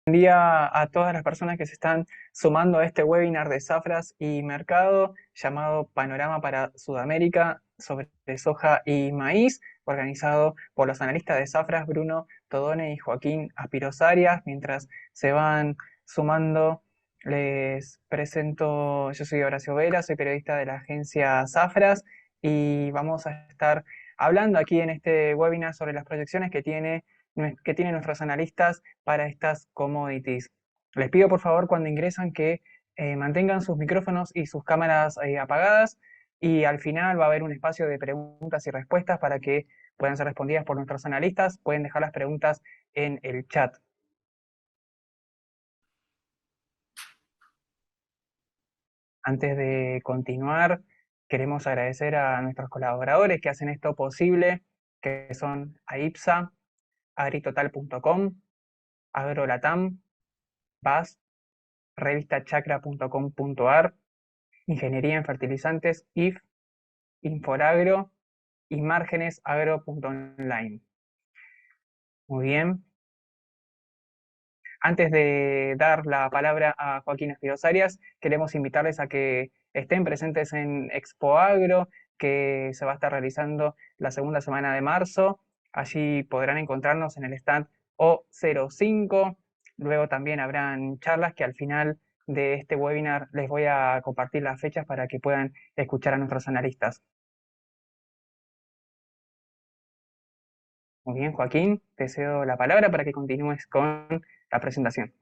Día a todas las personas que se están sumando a este webinar de Zafras y Mercado llamado Panorama para Sudamérica sobre soja y maíz, organizado por los analistas de Zafras, Bruno Todone y Joaquín Aspiros Arias. Mientras se van sumando, les presento, yo soy Horacio Vera, soy periodista de la agencia Zafras y vamos a estar hablando aquí en este webinar sobre las proyecciones que tienen nuestros analistas para estas commodities. Les pido por favor cuando ingresan que mantengan sus micrófonos y sus cámaras apagadas y al final va a haber un espacio de preguntas y respuestas para que puedan ser respondidas por nuestros analistas. Pueden dejar las preguntas en el chat. Antes de continuar, queremos agradecer a nuestros colaboradores que hacen esto posible, que son AIPSA, agritotal.com, AgroLatam, BAS, revistachacra.com.ar, Ingeniería en Fertilizantes, IF, Inforagro y márgenesagro.online. Muy bien. Antes de dar la palabra a Joaquín Espiros Arias, queremos invitarles a que estén presentes en Expo Agro, que se va a estar realizando la segunda semana de marzo. Allí podrán encontrarnos en el stand O05. Luego también habrán charlas que al final de este webinar les voy a compartir las fechas para que puedan escuchar a nuestros analistas. Muy bien, Joaquín, te cedo la palabra para que continúes con la presentación.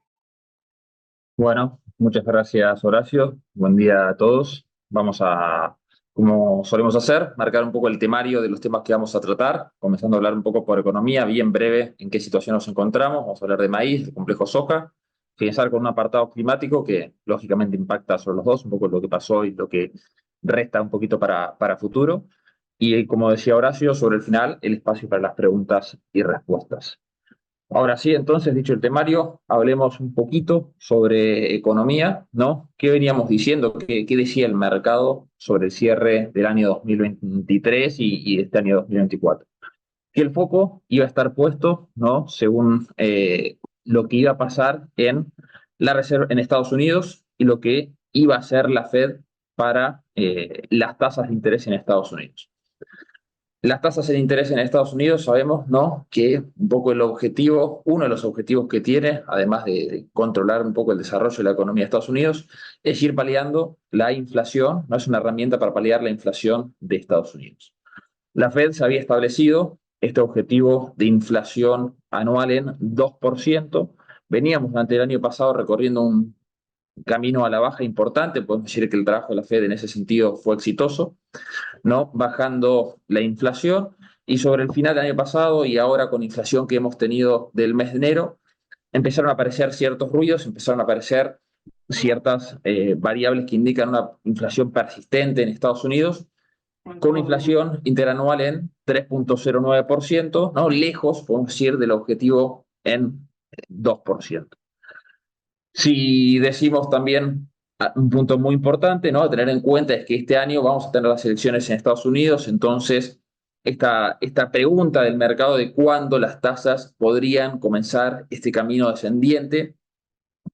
Bueno, muchas gracias, Horacio. Buen día a todos. Vamos a, como solemos hacer, marcar un poco el temario de los temas que vamos a tratar, comenzando a hablar un poco por economía, bien breve, en qué situación nos encontramos. Vamos a hablar de maíz, de complejo soja, finalizar con un apartado climático que lógicamente impacta sobre los dos, un poco lo que pasó y lo que resta un poquito para futuro. Y como decía Horacio, sobre el final, el espacio para las preguntas y respuestas. Ahora sí, entonces, dicho el temario, hablemos un poquito sobre economía, ¿no? ¿Qué veníamos diciendo? ¿Qué decía el mercado sobre el cierre del año 2023 y este año 2024? Que el foco iba a estar puesto, ¿no? Según lo que iba a pasar en la Reserva en Estados Unidos y lo que iba a hacer la Fed para las tasas de interés en Estados Unidos. Las tasas de interés en Estados Unidos sabemos, ¿no?, que un poco el objetivo, uno de los objetivos que tiene, además de controlar un poco el desarrollo de la economía de Estados Unidos, es ir paliando la inflación, no es una herramienta para paliar la inflación de Estados Unidos. La Fed se había establecido este objetivo de inflación anual en 2%. Veníamos durante el año pasado recorriendo un camino a la baja importante, podemos decir que el trabajo de la Fed en ese sentido fue exitoso, ¿no? Bajando la inflación y sobre el final del año pasado y ahora con inflación que hemos tenido del mes de enero, empezaron a aparecer ciertos ruidos, empezaron a aparecer ciertas variables que indican una inflación persistente en Estados Unidos, con una inflación interanual en 3,09%, ¿no? Lejos, podemos decir, del objetivo en 2%. Si decimos también un punto muy importante, ¿no?, a tener en cuenta es que este año vamos a tener las elecciones en Estados Unidos, entonces esta pregunta del mercado de cuándo las tasas podrían comenzar este camino descendiente,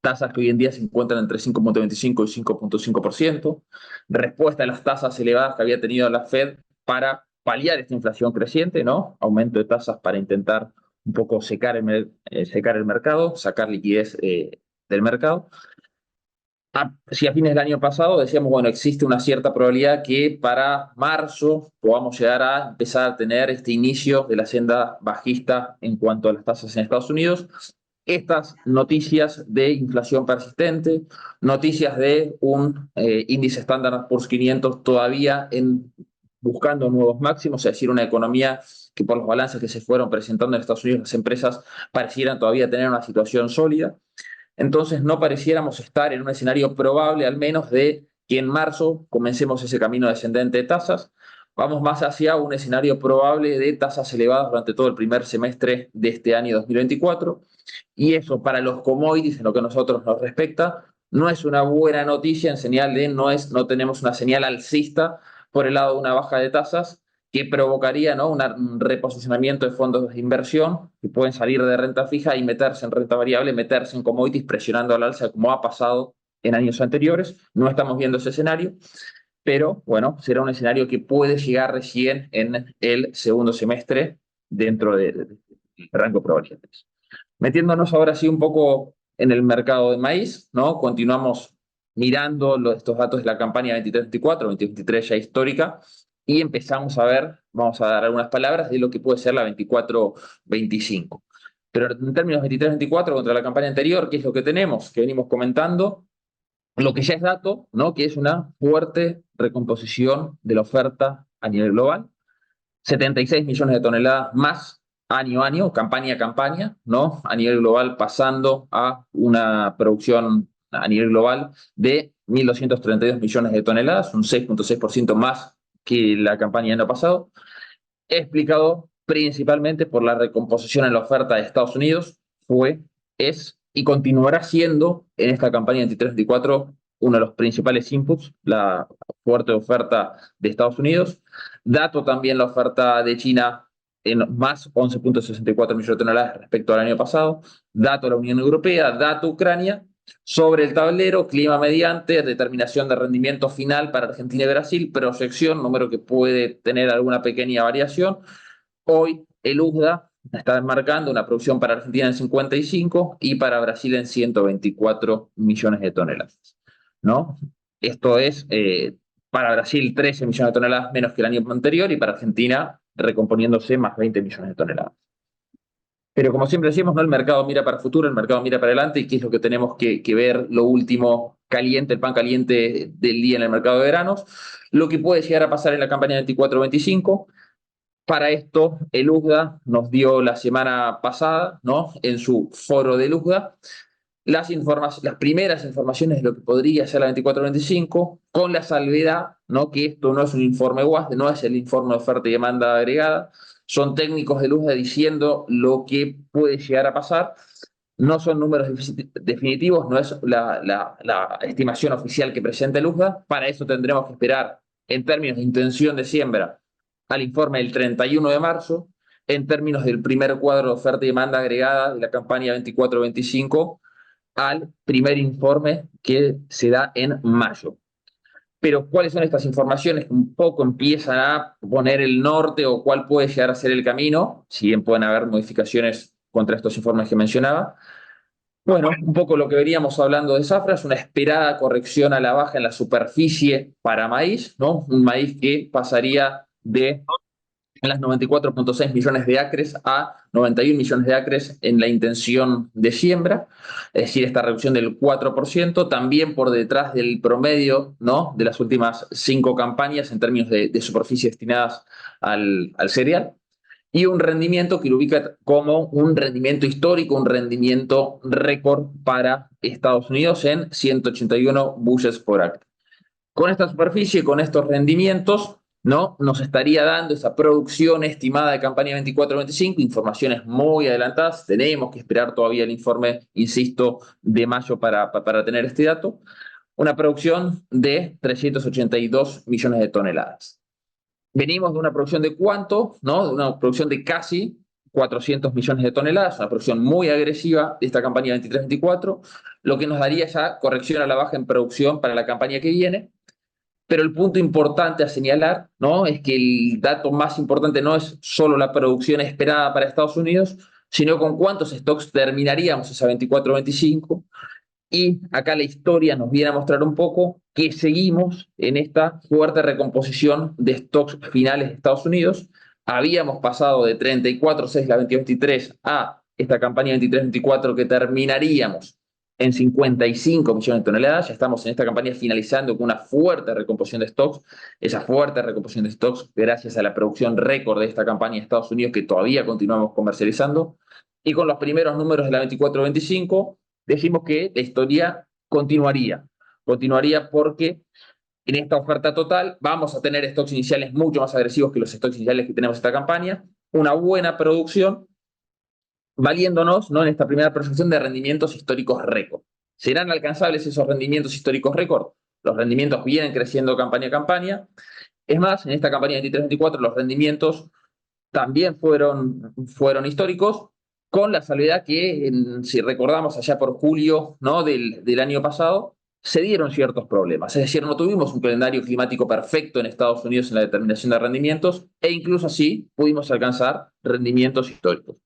tasas que hoy en día se encuentran entre 5,25 y 5,5%, respuesta a las tasas elevadas que había tenido la Fed para paliar esta inflación creciente, ¿no? Aumento de tasas para intentar un poco secar el mercado, sacar liquidez del mercado. Si a fines del año pasado decíamos, bueno, existe una cierta probabilidad que para marzo podamos llegar a empezar a tener este inicio de la senda bajista en cuanto a las tasas en Estados Unidos. Estas noticias de inflación persistente, noticias de un índice Standard Poor's 500 todavía buscando nuevos máximos, es decir, una economía que por los balances que se fueron presentando en Estados Unidos, las empresas parecieran todavía tener una situación sólida. Entonces no pareciéramos estar en un escenario probable, al menos, de que en marzo comencemos ese camino descendente de tasas. Vamos más hacia un escenario probable de tasas elevadas durante todo el primer semestre de este año 2024. Y eso para los commodities, en lo que a nosotros nos respecta, no es una buena noticia en señal de no tenemos una señal alcista por el lado de una baja de tasas, que provocaría, ¿no?, un reposicionamiento de fondos de inversión que pueden salir de renta fija y meterse en renta variable, meterse en commodities presionando al alza como ha pasado en años anteriores. No estamos viendo ese escenario, pero bueno, será un escenario que puede llegar recién en el segundo semestre dentro del rango de probabilidades. Metiéndonos ahora sí un poco en el mercado de maíz, ¿no? Continuamos mirando estos datos de la campaña 23-24, 23 ya histórica, y empezamos a ver, vamos a dar algunas palabras de lo que puede ser la 24-25. Pero en términos 23-24 contra la campaña anterior, ¿qué es lo que tenemos? Que venimos comentando, lo que ya es dato, ¿no?, que es una fuerte recomposición de la oferta a nivel global. 76 millones de toneladas más año a año, campaña a campaña, ¿no?, a nivel global, pasando a una producción a nivel global de 1.232 millones de toneladas, un 6,6% más que la campaña del año pasado, explicado principalmente por la recomposición en la oferta de Estados Unidos. Es y continuará siendo en esta campaña 23-24 uno de los principales inputs, la fuerte oferta de Estados Unidos. Dato también la oferta de China en más 11,64 millones de toneladas respecto al año pasado. Dato la Unión Europea, dato Ucrania. Sobre el tablero, clima mediante, determinación de rendimiento final para Argentina y Brasil, proyección, número que puede tener alguna pequeña variación. Hoy el USDA está marcando una producción para Argentina en 55 y para Brasil en 124 millones de toneladas, ¿no? Esto es, para Brasil, 13 millones de toneladas menos que el año anterior y para Argentina recomponiéndose más 20 millones de toneladas. Pero como siempre decimos, ¿no?, el mercado mira para el futuro, el mercado mira para adelante, y qué es lo que tenemos que ver, lo último caliente, el pan caliente del día en el mercado de veranos, lo que puede llegar a pasar en la campaña 24-25. Para esto, el USDA nos dio la semana pasada, ¿no?, en su foro del USDA, las primeras informaciones de lo que podría ser la 24-25, con la salvedad, ¿no?, que esto no es un informe WASDE, no es el informe de oferta y demanda agregada, son técnicos del USDA diciendo lo que puede llegar a pasar, no son números definitivos, no es la estimación oficial que presenta el USDA. Para eso tendremos que esperar, en términos de intención de siembra, al informe del 31 de marzo, en términos del primer cuadro de oferta y demanda agregada de la campaña 24-25, al primer informe que se da en mayo. Pero ¿cuáles son estas informaciones que un poco empiezan a poner el norte o cuál puede llegar a ser el camino? Si bien pueden haber modificaciones contra estos informes que mencionaba. Bueno, un poco lo que veníamos hablando de zafra es una esperada corrección a la baja en la superficie para maíz, ¿no? Un maíz que pasaría de las 94,6 millones de acres a 91 millones de acres en la intención de siembra, es decir, esta reducción del 4%, también por detrás del promedio, ¿no?, de las últimas 5 campañas en términos de superficie destinadas al cereal, y un rendimiento que lo ubica como un rendimiento histórico, un rendimiento récord para Estados Unidos en 181 bushels por acre. Con esta superficie, con estos rendimientos, ¿no?, nos estaría dando esa producción estimada de campaña 24-25, informaciones muy adelantadas, tenemos que esperar todavía el informe, insisto, de mayo para tener este dato, una producción de 382 millones de toneladas. Venimos de una producción de ¿cuánto?, ¿no?, de una producción de casi 400 millones de toneladas, una producción muy agresiva de esta campaña 23-24, lo que nos daría esa corrección a la baja en producción para la campaña que viene. Pero el punto importante a señalar, ¿no?, es que el dato más importante no es solo la producción esperada para Estados Unidos, sino con cuántos stocks terminaríamos esa 24-25. Y acá la historia nos viene a mostrar un poco que seguimos en esta fuerte recomposición de stocks finales de Estados Unidos. Habíamos pasado de 34,6 la 22-23 a esta campaña 23-24 que terminaríamos en 55 millones de toneladas. Ya estamos en esta campaña finalizando con una fuerte recomposición de stocks. Esa fuerte recomposición de stocks gracias a la producción récord de esta campaña de Estados Unidos que todavía continuamos comercializando. Y con los primeros números de la 24-25 decimos que la historia continuaría porque en esta oferta total vamos a tener stocks iniciales mucho más agresivos que los stocks iniciales que tenemos en esta campaña, una buena producción, valiéndonos, ¿no?, en esta primera proyección de rendimientos históricos récord. ¿Serán alcanzables esos rendimientos históricos récord? Los rendimientos vienen creciendo campaña a campaña. Es más, en esta campaña 23-24 los rendimientos también fueron históricos, con la salvedad que, si recordamos allá por julio, ¿no?, del año pasado, se dieron ciertos problemas. Es decir, no tuvimos un calendario climático perfecto en Estados Unidos en la determinación de rendimientos, e incluso así pudimos alcanzar rendimientos históricos.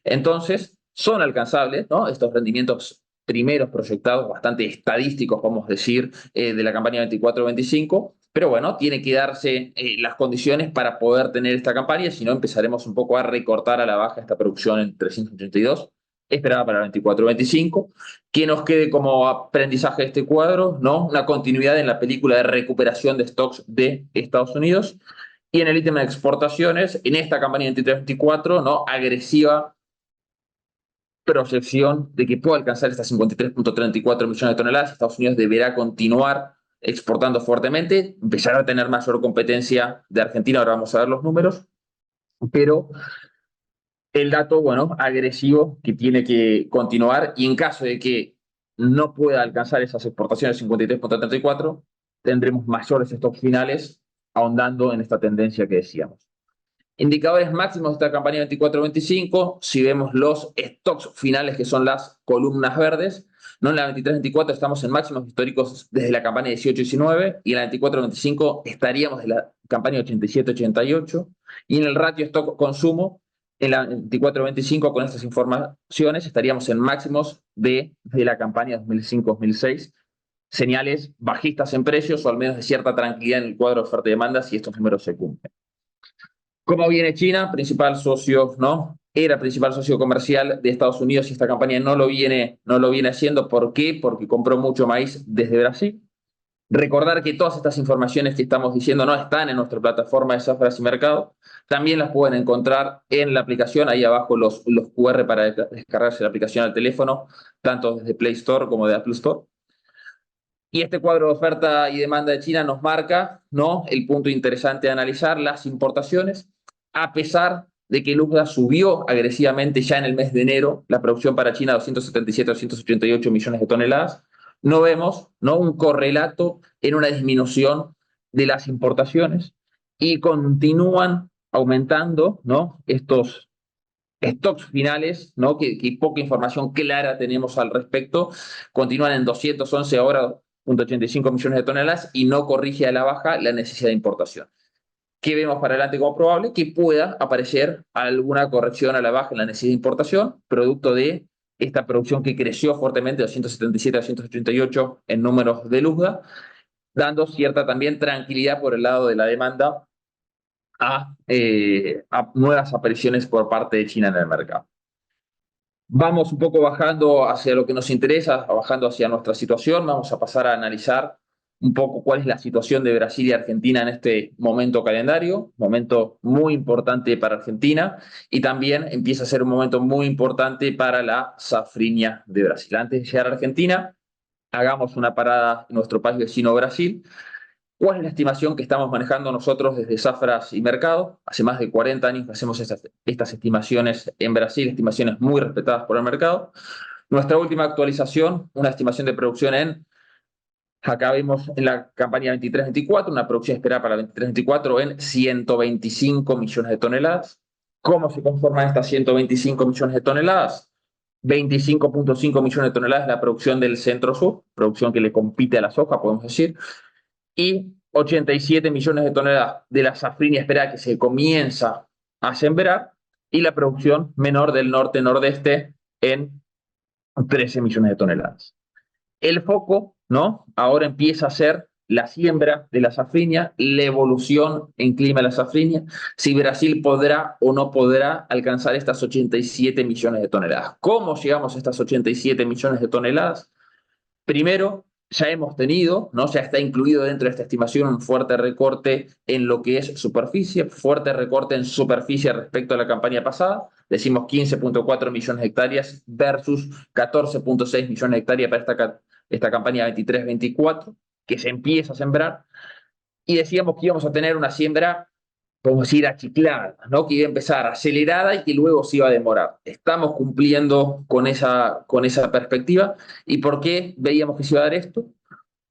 Entonces, son alcanzables, ¿no?, estos rendimientos primeros proyectados, bastante estadísticos, podemos decir, de la campaña 24-25, pero bueno, tiene que darse las condiciones para poder tener esta campaña, si no empezaremos un poco a recortar a la baja esta producción en 382, esperada para el 24-25, que nos quede como aprendizaje de este cuadro, ¿no?, una continuidad en la película de recuperación de stocks de Estados Unidos, y en el ítem de exportaciones, en esta campaña 23-24, ¿no?, agresiva proyección de que pueda alcanzar estas 53.34 millones de toneladas. Estados Unidos deberá continuar exportando fuertemente, empezar a tener mayor competencia de Argentina, ahora vamos a ver los números, pero el dato, bueno, agresivo que tiene que continuar, y en caso de que no pueda alcanzar esas exportaciones 53.34, tendremos mayores stocks finales, ahondando en esta tendencia que decíamos. Indicadores máximos de esta campaña 24-25, si vemos los stocks finales, que son las columnas verdes, ¿no?, en la 23-24 estamos en máximos históricos desde la campaña 18-19, y en la 24-25 estaríamos desde la campaña 87-88, y en el ratio stock-consumo, en la 24-25, con estas informaciones, estaríamos en máximos de la campaña 2005-2006, señales bajistas en precios, o al menos de cierta tranquilidad en el cuadro de oferta y demanda, si estos números se cumplen. ¿Cómo viene China? Principal socio, ¿no? Era principal socio comercial de Estados Unidos, y esta campaña no lo viene haciendo. ¿Por qué? Porque compró mucho maíz desde Brasil. Recordar que todas estas informaciones que estamos diciendo no están en nuestra plataforma de Zafras y Mercado. También las pueden encontrar en la aplicación, ahí abajo los QR para descargarse la aplicación al teléfono, tanto desde Play Store como de Apple Store. Y este cuadro de oferta y demanda de China nos marca, ¿no?, el punto interesante de analizar: las importaciones. A pesar de que el USDA subió agresivamente ya en el mes de enero, la producción para China 277 a 288 millones de toneladas, no vemos, ¿no?, un correlato en una disminución de las importaciones, y continúan aumentando, ¿no?, estos stocks finales, ¿no?, que poca información clara tenemos al respecto. Continúan en 211 ahora, 0.85 millones de toneladas, y no corrige a la baja la necesidad de importación. ¿Qué vemos para adelante como probable? Que pueda aparecer alguna corrección a la baja en la necesidad de importación, producto de esta producción que creció fuertemente de 277 a 288 en números de USDA, dando cierta también tranquilidad por el lado de la demanda a nuevas apariciones por parte de China en el mercado. Vamos un poco bajando hacia lo que nos interesa, bajando hacia nuestra situación. Vamos a pasar a analizar un poco cuál es la situación de Brasil y Argentina en este momento calendario, momento muy importante para Argentina, y también empieza a ser un momento muy importante para la safrinha de Brasil. Antes de llegar a Argentina, hagamos una parada en nuestro país vecino Brasil. ¿Cuál es la estimación que estamos manejando nosotros desde Zafras y Mercado? Hace más de 40 años que hacemos estas estimaciones en Brasil, estimaciones muy respetadas por el mercado. Nuestra última actualización, una estimación de producción acá vemos en la campaña 23-24, una producción esperada para la 23-24 en 125 millones de toneladas. ¿Cómo se conforman estas 125 millones de toneladas? 25.5 millones de toneladas la producción del centro-sur, producción que le compite a la soja, podemos decir, y 87 millones de toneladas de la safrinha esperada, que se comienza a sembrar, y la producción menor del norte-nordeste en 13 millones de toneladas. El foco, ¿no?, ahora empieza a ser la siembra de la safrinha, la evolución en clima de la safrinha, si Brasil podrá o no podrá alcanzar estas 87 millones de toneladas. ¿Cómo llegamos a estas 87 millones de toneladas? Primero, ya hemos tenido, ¿no?, ya está incluido dentro de esta estimación un fuerte recorte en lo que es superficie, fuerte recorte en superficie respecto a la campaña pasada. Decimos 15.4 millones de hectáreas versus 14.6 millones de hectáreas para esta campaña 23-24, que se empieza a sembrar. Y decíamos que íbamos a tener una siembra, podemos decir, achiclada, ¿no?, que iba a empezar acelerada y que luego se iba a demorar. Estamos cumpliendo con esa perspectiva. ¿Y por qué veíamos que se iba a dar esto?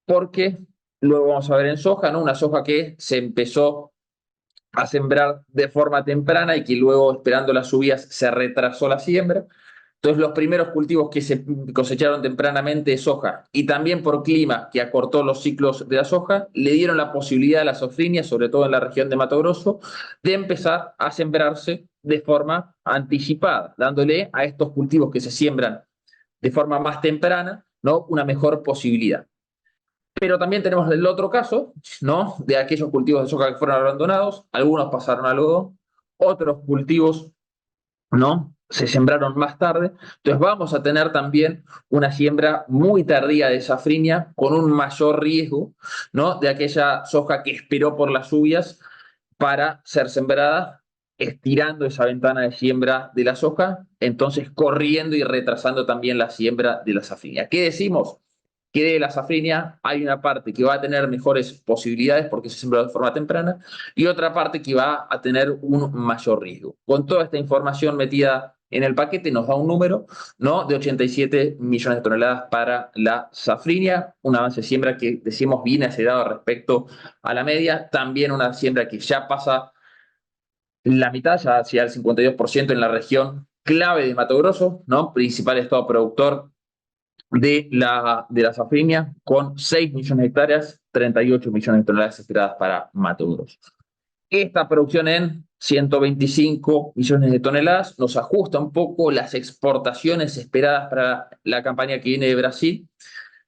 Porque Luego vamos a ver en soja, ¿no? Una soja que se empezó a sembrar de forma temprana y que luego, esperando las lluvias, se retrasó la siembra. Entonces, los primeros cultivos que se cosecharon tempranamente de soja y también por clima que acortó los ciclos de la soja, le dieron la posibilidad a la safrinha, sobre todo en la región de Mato Grosso, de empezar a sembrarse de forma anticipada, dándole a estos cultivos que se siembran de forma más temprana, ¿no? Una mejor posibilidad. Pero también tenemos el otro caso, ¿no? De aquellos cultivos de soja que fueron abandonados, algunos pasaron a algodón, otros cultivos, ¿no? Se sembraron más tarde. Entonces vamos a tener también una siembra muy tardía de safrinha con un mayor riesgo, ¿no? De aquella soja que esperó por las lluvias para ser sembrada, estirando esa ventana de siembra de la soja, entonces corriendo y retrasando también la siembra de la safrinha. ¿Qué decimos? Que de la safrinha hay una parte que va a tener mejores posibilidades porque se sembró de forma temprana y otra parte que va a tener un mayor riesgo. Con toda esta información metida en el paquete nos da un número, ¿no? De 87 millones de toneladas para la safrinha, un avance de siembra que decimos viene acelerado respecto a la media, también una siembra que ya pasa la mitad, ya hacia el 52% en la región clave de Mato Grosso, ¿no? Principal estado productor de la safrinha, con 6 millones de hectáreas, 38 millones de toneladas esperadas para Mato Grosso. Esta producción en 125 millones de toneladas nos ajusta un poco las exportaciones esperadas para la campaña que viene de Brasil,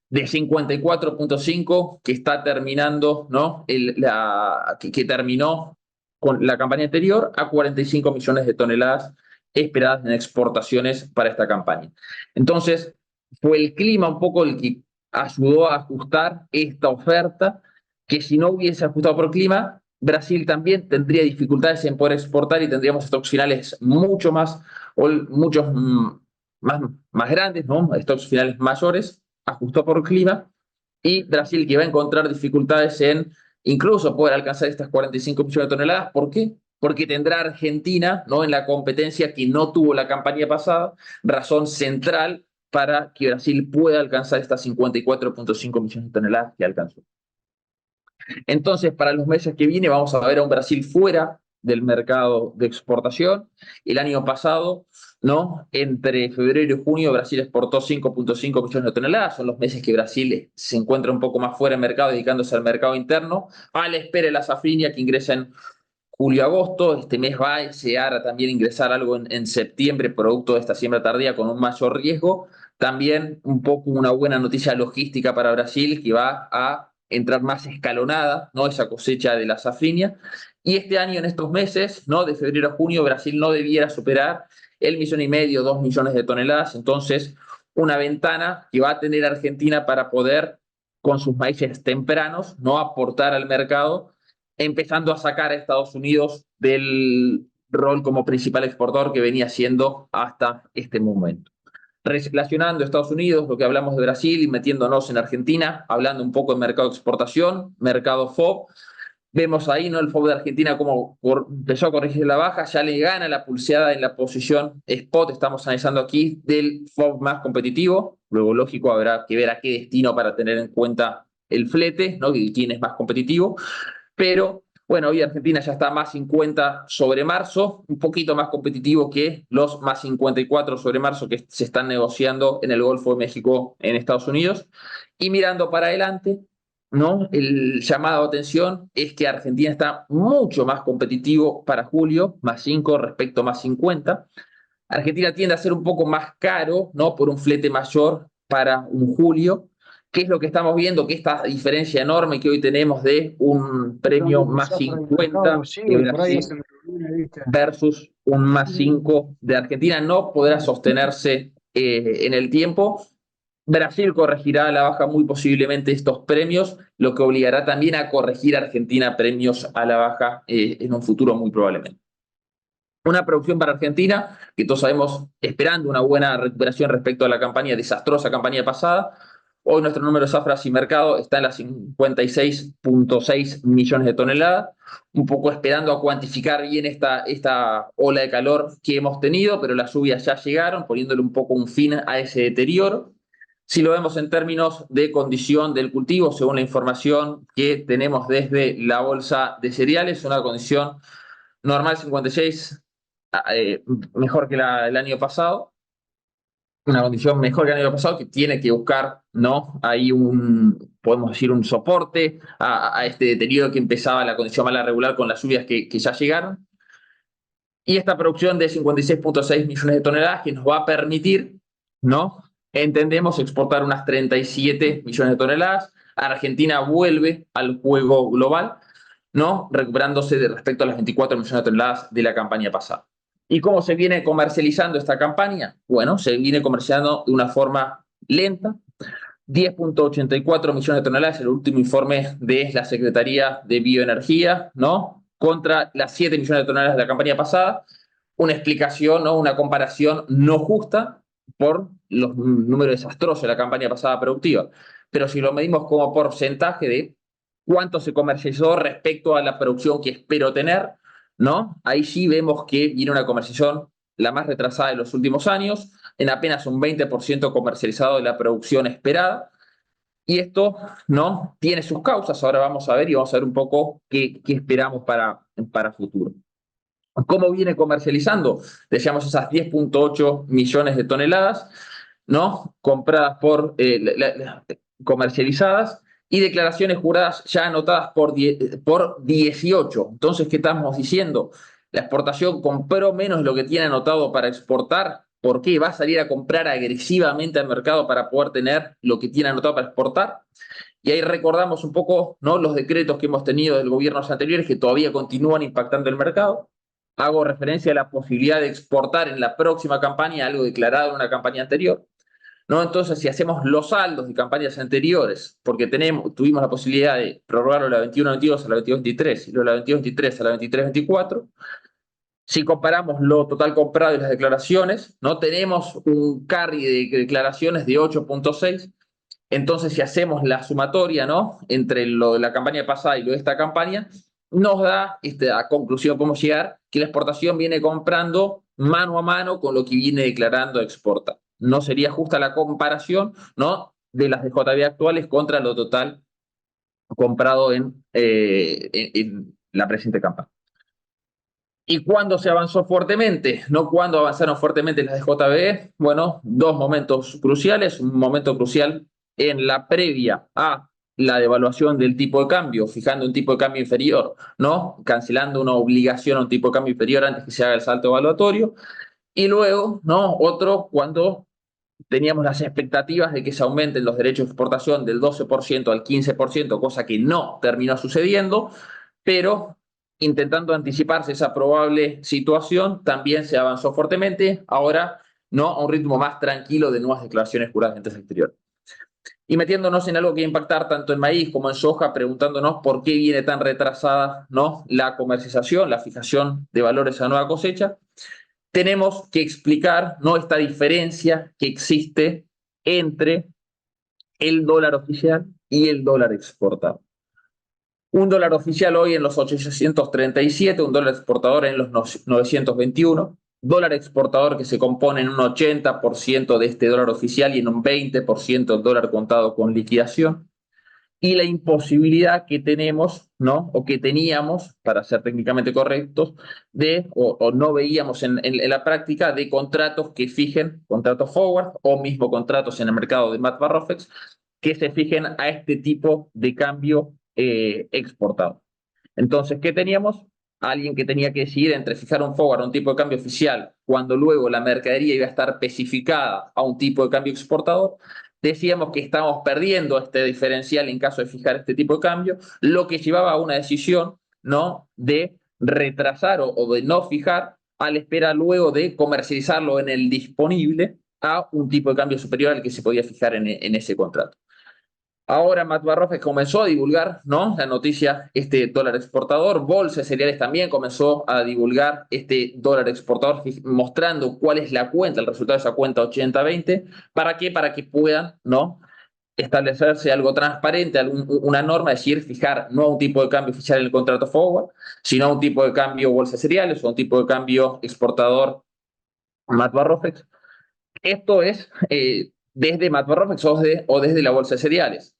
de 54,5 que está terminando, ¿no? Que terminó con la campaña anterior, a 45 millones de toneladas esperadas en exportaciones para esta campaña. Entonces, fue el clima un poco el que ayudó a ajustar esta oferta, que si no hubiese ajustado por clima, Brasil también tendría dificultades en poder exportar y tendríamos stocks finales mucho más, o muchos más grandes, ¿no? Stocks finales mayores, ajustó por clima, y Brasil que va a encontrar dificultades en incluso poder alcanzar estas 45 millones de toneladas. ¿Por qué? Porque tendrá Argentina, ¿no? En la competencia que no tuvo la campaña pasada, razón central para que Brasil pueda alcanzar estas 54,5 millones de toneladas que alcanzó. Entonces, para los meses que viene vamos a ver a un Brasil fuera del mercado de exportación. El año pasado, ¿no? Entre febrero y junio, Brasil exportó 5,5 millones de toneladas. Son los meses que Brasil se encuentra un poco más fuera del mercado, dedicándose al mercado interno, a la espera de la safrinha que ingresa en julio-agosto. Este mes va a desear también ingresar algo en septiembre, producto de esta siembra tardía con un mayor riesgo. También un poco una buena noticia logística para Brasil, que va a entrar más escalonada, ¿no? Esa cosecha de la safrinha. Y este año, en estos meses, ¿no? De febrero a junio, Brasil no debiera superar el 1,5 millones, 2 millones de toneladas. Entonces, una ventana que va a tener Argentina para poder, con sus maíces tempranos, no aportar al mercado, empezando a sacar a Estados Unidos del rol como principal exportador que venía siendo hasta este momento. Relacionando Estados Unidos, lo que hablamos de Brasil y metiéndonos en Argentina, hablando un poco de mercado de exportación, mercado FOB, vemos ahí, ¿no? El FOB de Argentina como empezó a corregir la baja, ya le gana la pulseada en la posición spot, estamos analizando aquí, del FOB más competitivo. Luego, lógico, habrá que ver a qué destino para tener en cuenta el flete, ¿no? Y quién es más competitivo. Pero bueno, hoy Argentina ya está más 50 sobre marzo, un poquito más competitivo que los más 54 sobre marzo que se están negociando en el Golfo de México en Estados Unidos. Y mirando para adelante, ¿no? El llamado de atención es que Argentina está mucho más competitivo para julio, más 5 respecto a más 50. Argentina tiende a ser un poco más caro, ¿no? Por un flete mayor para un julio. ¿Qué es lo que estamos viendo? Que esta diferencia enorme que hoy tenemos de un premio más 50 de Brasil versus un más 5 de Argentina no podrá sostenerse en el tiempo. Brasil corregirá a la baja muy posiblemente estos premios, lo que obligará también a corregir a Argentina premios a la baja en un futuro muy probablemente. Una producción para Argentina, que todos sabemos, esperando una buena recuperación respecto a la desastrosa campaña pasada. Hoy nuestro número de zafras y mercado está en las 56,6 millones de toneladas, un poco esperando a cuantificar bien esta ola de calor que hemos tenido, pero las lluvias ya llegaron, poniéndole un poco un fin a ese deterioro. Si lo vemos en términos de condición del cultivo, según la información que tenemos desde la bolsa de cereales, una condición normal 56, mejor que el año pasado, una condición mejor que el año pasado, que tiene que buscar, ¿no? Ahí podemos decir, un soporte a este deterioro que empezaba la condición mala regular con las lluvias que ya llegaron. Y esta producción de 56,6 millones de toneladas que nos va a permitir, ¿no? Entendemos exportar unas 37 millones de toneladas. Argentina vuelve al juego global, ¿no? Recuperándose respecto a las 24 millones de toneladas de la campaña pasada. ¿Y cómo se viene comercializando esta campaña? Bueno, se viene comercializando de una forma lenta. 10,84 millones de toneladas, el último informe de la Secretaría de Bioenergía, ¿no? Contra las 7 millones de toneladas de la campaña pasada. Una explicación, ¿no? Una comparación no justa por los números desastrosos de la campaña pasada productiva. Pero si lo medimos como porcentaje de cuánto se comercializó respecto a la producción que espero tener, ¿no? Ahí sí vemos que viene una comercialización la más retrasada de los últimos años, en apenas un 20% comercializado de la producción esperada. Y esto, ¿no? Tiene sus causas. Ahora vamos a ver y vamos a ver un poco qué esperamos para futuro. ¿Cómo viene comercializando? Decíamos esas 10,8 millones de toneladas, ¿no? Compradas comercializadas, y declaraciones juradas ya anotadas por 18. Entonces, ¿qué estamos diciendo? La exportación compró menos de lo que tiene anotado para exportar. ¿Por qué? ¿Va a salir a comprar agresivamente al mercado para poder tener lo que tiene anotado para exportar? Y ahí recordamos un poco, ¿no?, los decretos que hemos tenido del gobiernos anteriores que todavía continúan impactando el mercado. Hago referencia a la posibilidad de exportar en la próxima campaña algo declarado en una campaña anterior, ¿no? Entonces, si hacemos los saldos de campañas anteriores, porque tuvimos la posibilidad de prorrogarlo de la 21-22 a la 22-23 y luego de la 22-23 a la 23-24, si comparamos lo total comprado y las declaraciones, ¿no?, tenemos un carry de declaraciones de 8,6. Entonces, si hacemos la sumatoria, ¿no?, entre lo de la campaña pasada y lo de esta campaña, nos da a conclusión, podemos llegar, que la exportación viene comprando mano a mano con lo que viene declarando exporta. No sería justa la comparación, ¿no?, de las DJB actuales contra lo total comprado en la presente campaña. ¿Y cuándo se avanzó fuertemente? ¿No cuándo avanzaron fuertemente las DJB? Bueno, dos momentos cruciales. Un momento crucial en la previa a la devaluación del tipo de cambio, fijando un tipo de cambio inferior, ¿no? Cancelando una obligación a un tipo de cambio inferior antes que se haga el salto evaluatorio. Y luego, ¿no?, otro cuando teníamos las expectativas de que se aumenten los derechos de exportación del 12% al 15%, cosa que no terminó sucediendo, pero intentando anticiparse esa probable situación, también se avanzó fuertemente, ahora no a un ritmo más tranquilo de nuevas declaraciones juradas ante el exterior. Y metiéndonos en algo que va a impactar tanto en maíz como en soja, preguntándonos por qué viene tan retrasada, ¿no?, la comercialización, la fijación de valores a nueva cosecha, tenemos que explicar, ¿no?, esta diferencia que existe entre el dólar oficial y el dólar exportado. Un dólar oficial hoy en los 837, un dólar exportador en los 921, dólar exportador que se compone en un 80% de este dólar oficial y en un 20% del dólar contado con liquidación. Y la imposibilidad que tenemos, ¿no?, o que teníamos, para ser técnicamente correctos, o no veíamos en la práctica, de contratos que fijen, contratos forward o mismo contratos en el mercado de Mat-Barrofex, que se fijen a este tipo de cambio exportado. Entonces, ¿qué teníamos? Alguien que tenía que decidir entre fijar un forward a un tipo de cambio oficial cuando luego la mercadería iba a estar especificada a un tipo de cambio exportador. Decíamos que estábamos perdiendo este diferencial en caso de fijar este tipo de cambio, lo que llevaba a una decisión, ¿no?, de retrasar o de no fijar a la espera luego de comercializarlo en el disponible a un tipo de cambio superior al que se podía fijar en ese contrato. Ahora Mat-Barrofex comenzó a divulgar, ¿no?, la noticia, este dólar exportador. Bolsa de Cereales también comenzó a divulgar este dólar exportador, mostrando cuál es la cuenta, el resultado de esa cuenta 80-20. ¿Para qué? Para que puedan, ¿no?, establecerse algo transparente, una norma, es decir, fijar no a un tipo de cambio oficial en el contrato forward, sino a un tipo de cambio Bolsa de Cereales o a un tipo de cambio exportador Mat-Barrofex. Esto es desde MatBarrofex o desde la bolsa de cereales.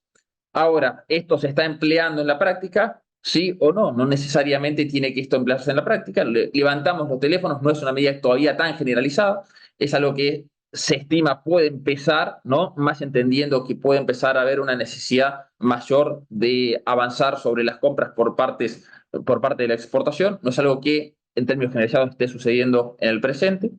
Ahora, ¿esto se está empleando en la práctica? Sí o no, no necesariamente tiene que esto emplearse en la práctica. Levantamos los teléfonos, no es una medida todavía tan generalizada, es algo que se estima puede empezar, ¿no? Más entendiendo que puede empezar a haber una necesidad mayor de avanzar sobre las compras por parte de la exportación, no es algo que en términos generalizados esté sucediendo en el presente,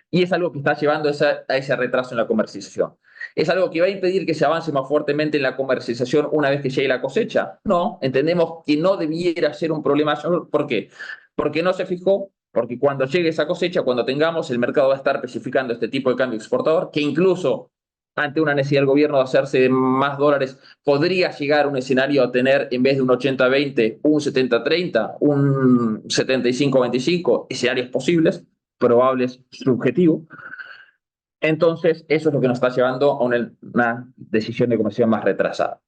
y es algo que está llevando a ese retraso en la comercialización. ¿Es algo que va a impedir que se avance más fuertemente en la comercialización una vez que llegue la cosecha? No, entendemos que no debiera ser un problema mayor. ¿Por qué? Porque no se fijó, porque cuando llegue esa cosecha, cuando tengamos, el mercado va a estar especificando este tipo de cambio exportador, que incluso ante una necesidad del gobierno de hacerse de más dólares, podría llegar a un escenario a tener, en vez de un 80-20, un 70-30, un 75-25, escenarios posibles, probables, subjetivos. Entonces, eso es lo que nos está llevando a una decisión de comercio más retrasada.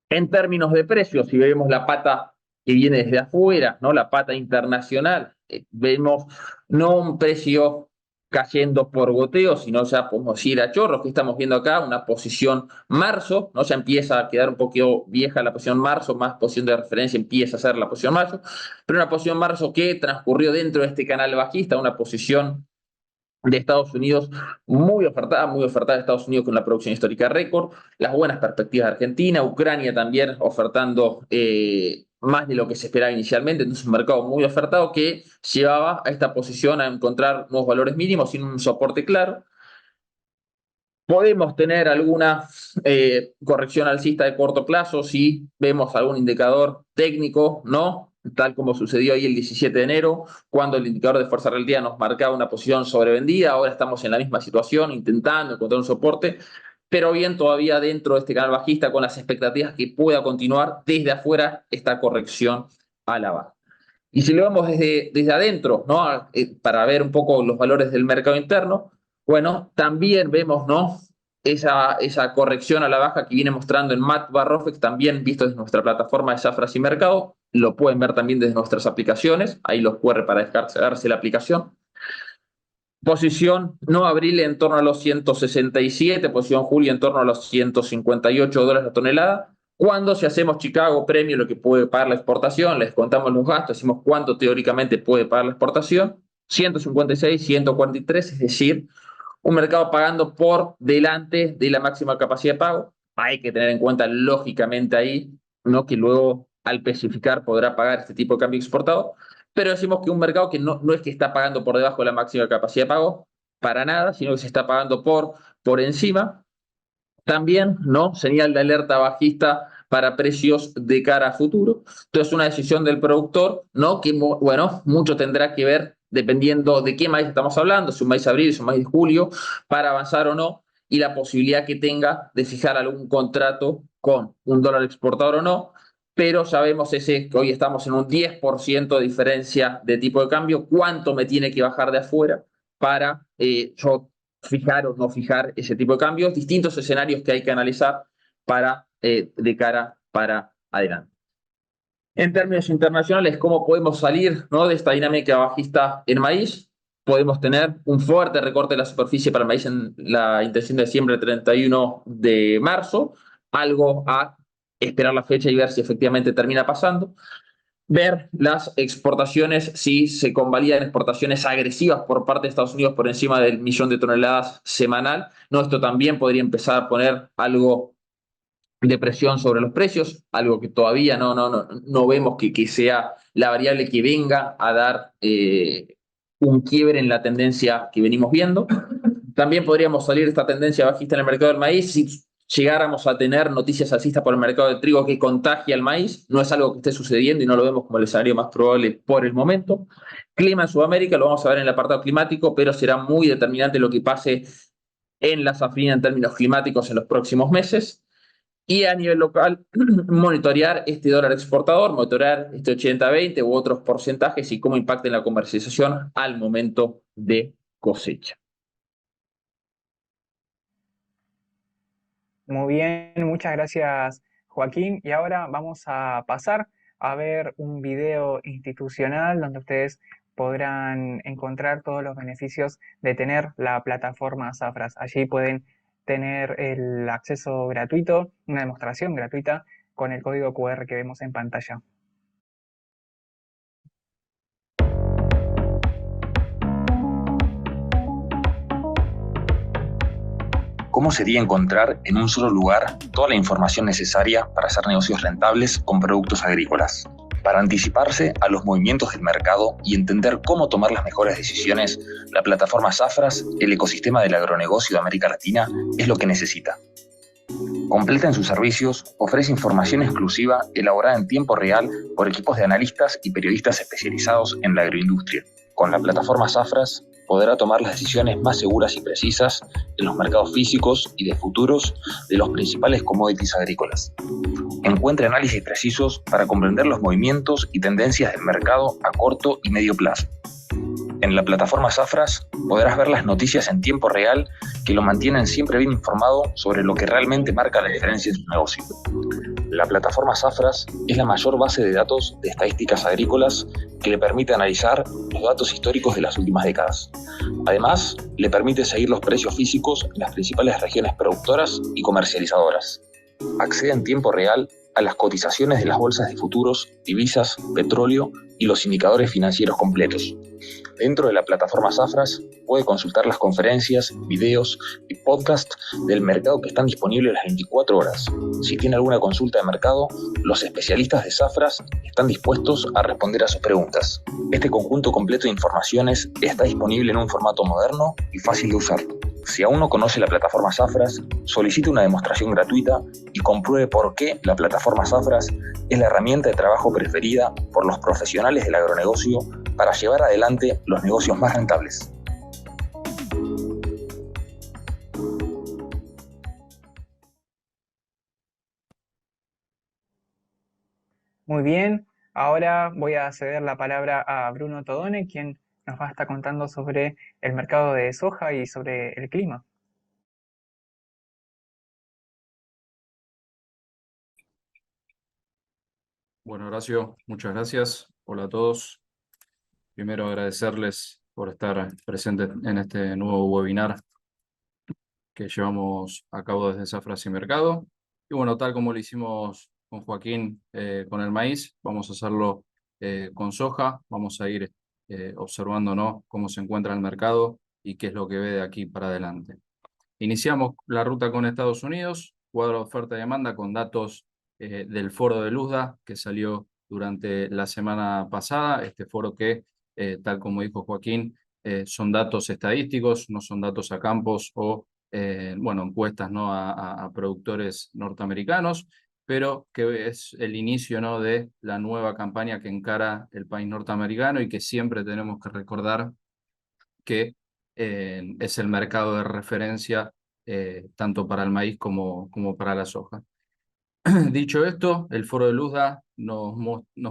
En términos de precios, si vemos la pata que viene desde afuera, ¿no? La pata internacional, vemos no un precio cayendo por goteo, sino ya podemos ir a chorros, que estamos viendo acá, una posición marzo, ¿no? Ya empieza a quedar un poquito vieja la posición marzo, más posición de referencia empieza a ser la posición mayo, pero una posición marzo que transcurrió dentro de este canal bajista, una posición de Estados Unidos muy ofertada de Estados Unidos con la producción histórica récord, las buenas perspectivas de Argentina, Ucrania también ofertando más de lo que se esperaba inicialmente, entonces un mercado muy ofertado que llevaba a esta posición a encontrar nuevos valores mínimos sin un soporte claro. Podemos tener alguna corrección alcista de corto plazo si vemos algún indicador técnico, ¿no? Tal como sucedió ahí el 17 de enero, cuando el indicador de fuerza del día nos marcaba una posición sobrevendida. Ahora estamos en la misma situación, intentando encontrar un soporte, pero bien todavía dentro de este canal bajista con las expectativas que pueda continuar desde afuera esta corrección a la baja. Y si lo vemos desde adentro, ¿no? Para ver un poco los valores del mercado interno, bueno, también vemos, ¿no? Esa corrección a la baja que viene mostrando en Matt Barrofex, también visto desde nuestra plataforma de Safras y Mercado, lo pueden ver también desde nuestras aplicaciones, ahí los QR para descargarse la aplicación. Posición no abril en torno a los 167, posición julio en torno a los $158 la tonelada. Cuando si hacemos Chicago premio lo que puede pagar la exportación, les contamos los gastos, decimos cuánto teóricamente puede pagar la exportación, 156, 143, es decir, un mercado pagando por delante de la máxima capacidad de pago. Hay que tener en cuenta lógicamente ahí, ¿no? Que luego al especificar podrá pagar este tipo de cambio exportado, pero decimos que un mercado que no es que está pagando por debajo de la máxima capacidad de pago, para nada, sino que se está pagando por encima. También, ¿no? Señal de alerta bajista para precios de cara a futuro. Entonces, una decisión del productor, ¿no? Que, bueno, mucho tendrá que ver dependiendo de qué maíz estamos hablando, si un maíz de abril, si un maíz de julio, para avanzar o no, y la posibilidad que tenga de fijar algún contrato con un dólar exportador o no, pero sabemos ese que hoy estamos en un 10% de diferencia de tipo de cambio, cuánto me tiene que bajar de afuera para yo fijar o no fijar ese tipo de cambios, distintos escenarios que hay que analizar de cara para adelante. En términos internacionales, ¿cómo podemos salir, ¿no? De esta dinámica bajista en maíz? Podemos tener un fuerte recorte de la superficie para el maíz en la intención de diciembre 31 de marzo, algo a esperar la fecha y ver si efectivamente termina pasando. Ver las exportaciones, si se convalidan exportaciones agresivas por parte de Estados Unidos por encima del 1.000.000 toneladas semanal. No, esto también podría empezar a poner algo de presión sobre los precios, algo que todavía no vemos que sea la variable que venga a dar un quiebre en la tendencia que venimos viendo. También podríamos salir de esta tendencia bajista en el mercado del maíz si llegáramos a tener noticias alcistas por el mercado del trigo que contagie al maíz. No es algo que esté sucediendo y no lo vemos como el escenario más probable por el momento. Clima en Sudamérica, lo vamos a ver en el apartado climático, pero será muy determinante lo que pase en la safrina en términos climáticos en los próximos meses. Y a nivel local, monitorear este dólar exportador, monitorear este 80-20 u otros porcentajes y cómo impacta en la comercialización al momento de cosecha. Muy bien, muchas gracias, Joaquín. Y ahora vamos a pasar a ver un video institucional donde ustedes podrán encontrar todos los beneficios de tener la plataforma Safras. Allí pueden tener el acceso gratuito, una demostración gratuita con el código QR que vemos en pantalla. ¿Cómo sería encontrar en un solo lugar toda la información necesaria para hacer negocios rentables con productos agrícolas? Para anticiparse a los movimientos del mercado y entender cómo tomar las mejores decisiones, la plataforma Zafras, el ecosistema del agronegocio de América Latina, es lo que necesita. Completa en sus servicios, ofrece información exclusiva elaborada en tiempo real por equipos de analistas y periodistas especializados en la agroindustria. Con la plataforma Zafras podrá tomar las decisiones más seguras y precisas en los mercados físicos y de futuros de los principales commodities agrícolas. Encuentre análisis precisos para comprender los movimientos y tendencias del mercado a corto y medio plazo. En la plataforma Zafras podrás ver las noticias en tiempo real que lo mantienen siempre bien informado sobre lo que realmente marca la diferencia en su negocio. La plataforma Zafras es la mayor base de datos de estadísticas agrícolas que le permite analizar los datos históricos de las últimas décadas. Además, le permite seguir los precios físicos en las principales regiones productoras y comercializadoras. Accede en tiempo real a las cotizaciones de las bolsas de futuros, divisas, petróleo y los indicadores financieros completos. Dentro de la plataforma Zafras puede consultar las conferencias, videos y podcasts del mercado que están disponibles las 24 horas. Si tiene alguna consulta de mercado, los especialistas de Zafras están dispuestos a responder a sus preguntas. Este conjunto completo de informaciones está disponible en un formato moderno y fácil de usar. Si aún no conoce la plataforma Zafras, solicite una demostración gratuita y compruebe por qué la plataforma Zafras es la herramienta de trabajo preferida por los profesionales del agronegocio para llevar adelante los negocios más rentables. Muy bien, ahora voy a ceder la palabra a Bruno Todone, quien nos va a estar contando sobre el mercado de soja y sobre el clima. Bueno, Horacio, muchas gracias. Hola a todos. Primero agradecerles por estar presentes en este nuevo webinar que llevamos a cabo desde Zafras y Mercado. Y bueno, tal como lo hicimos con Joaquín con el maíz, vamos a hacerlo con soja. Vamos a ir observando, ¿no?, cómo se encuentra el mercado y qué es lo que ve de aquí para adelante. Iniciamos la ruta con Estados Unidos, cuadro de oferta y demanda con datos del foro de Luzda que salió durante la semana pasada. Este foro que, tal como dijo Joaquín, son datos estadísticos, no son datos a campos o bueno, encuestas, ¿no?, a productores norteamericanos, pero que es el inicio, ¿no?, de la nueva campaña que encara el país norteamericano y que siempre tenemos que recordar que es el mercado de referencia tanto para el maíz como para la soja. Dicho esto, el foro de Luzda nos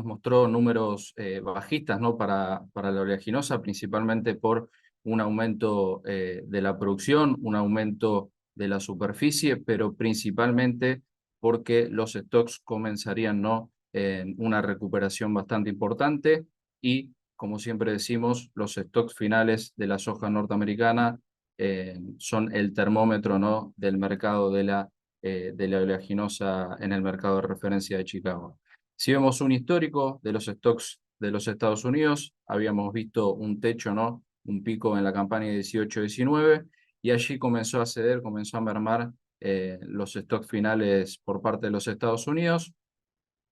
mostró números bajistas, ¿no?, para la oleaginosa, principalmente por un aumento de la producción, un aumento de la superficie, pero principalmente porque los stocks comenzarían, ¿no?, en una recuperación bastante importante y, como siempre decimos, los stocks finales de la soja norteamericana son el termómetro, ¿no?, del mercado de la oleaginosa en el mercado de referencia de Chicago. Si vemos un histórico de los stocks de los Estados Unidos, habíamos visto un techo, ¿no?, un pico en la campaña 18-19, y allí comenzó a ceder, comenzó a mermar los stocks finales por parte de los Estados Unidos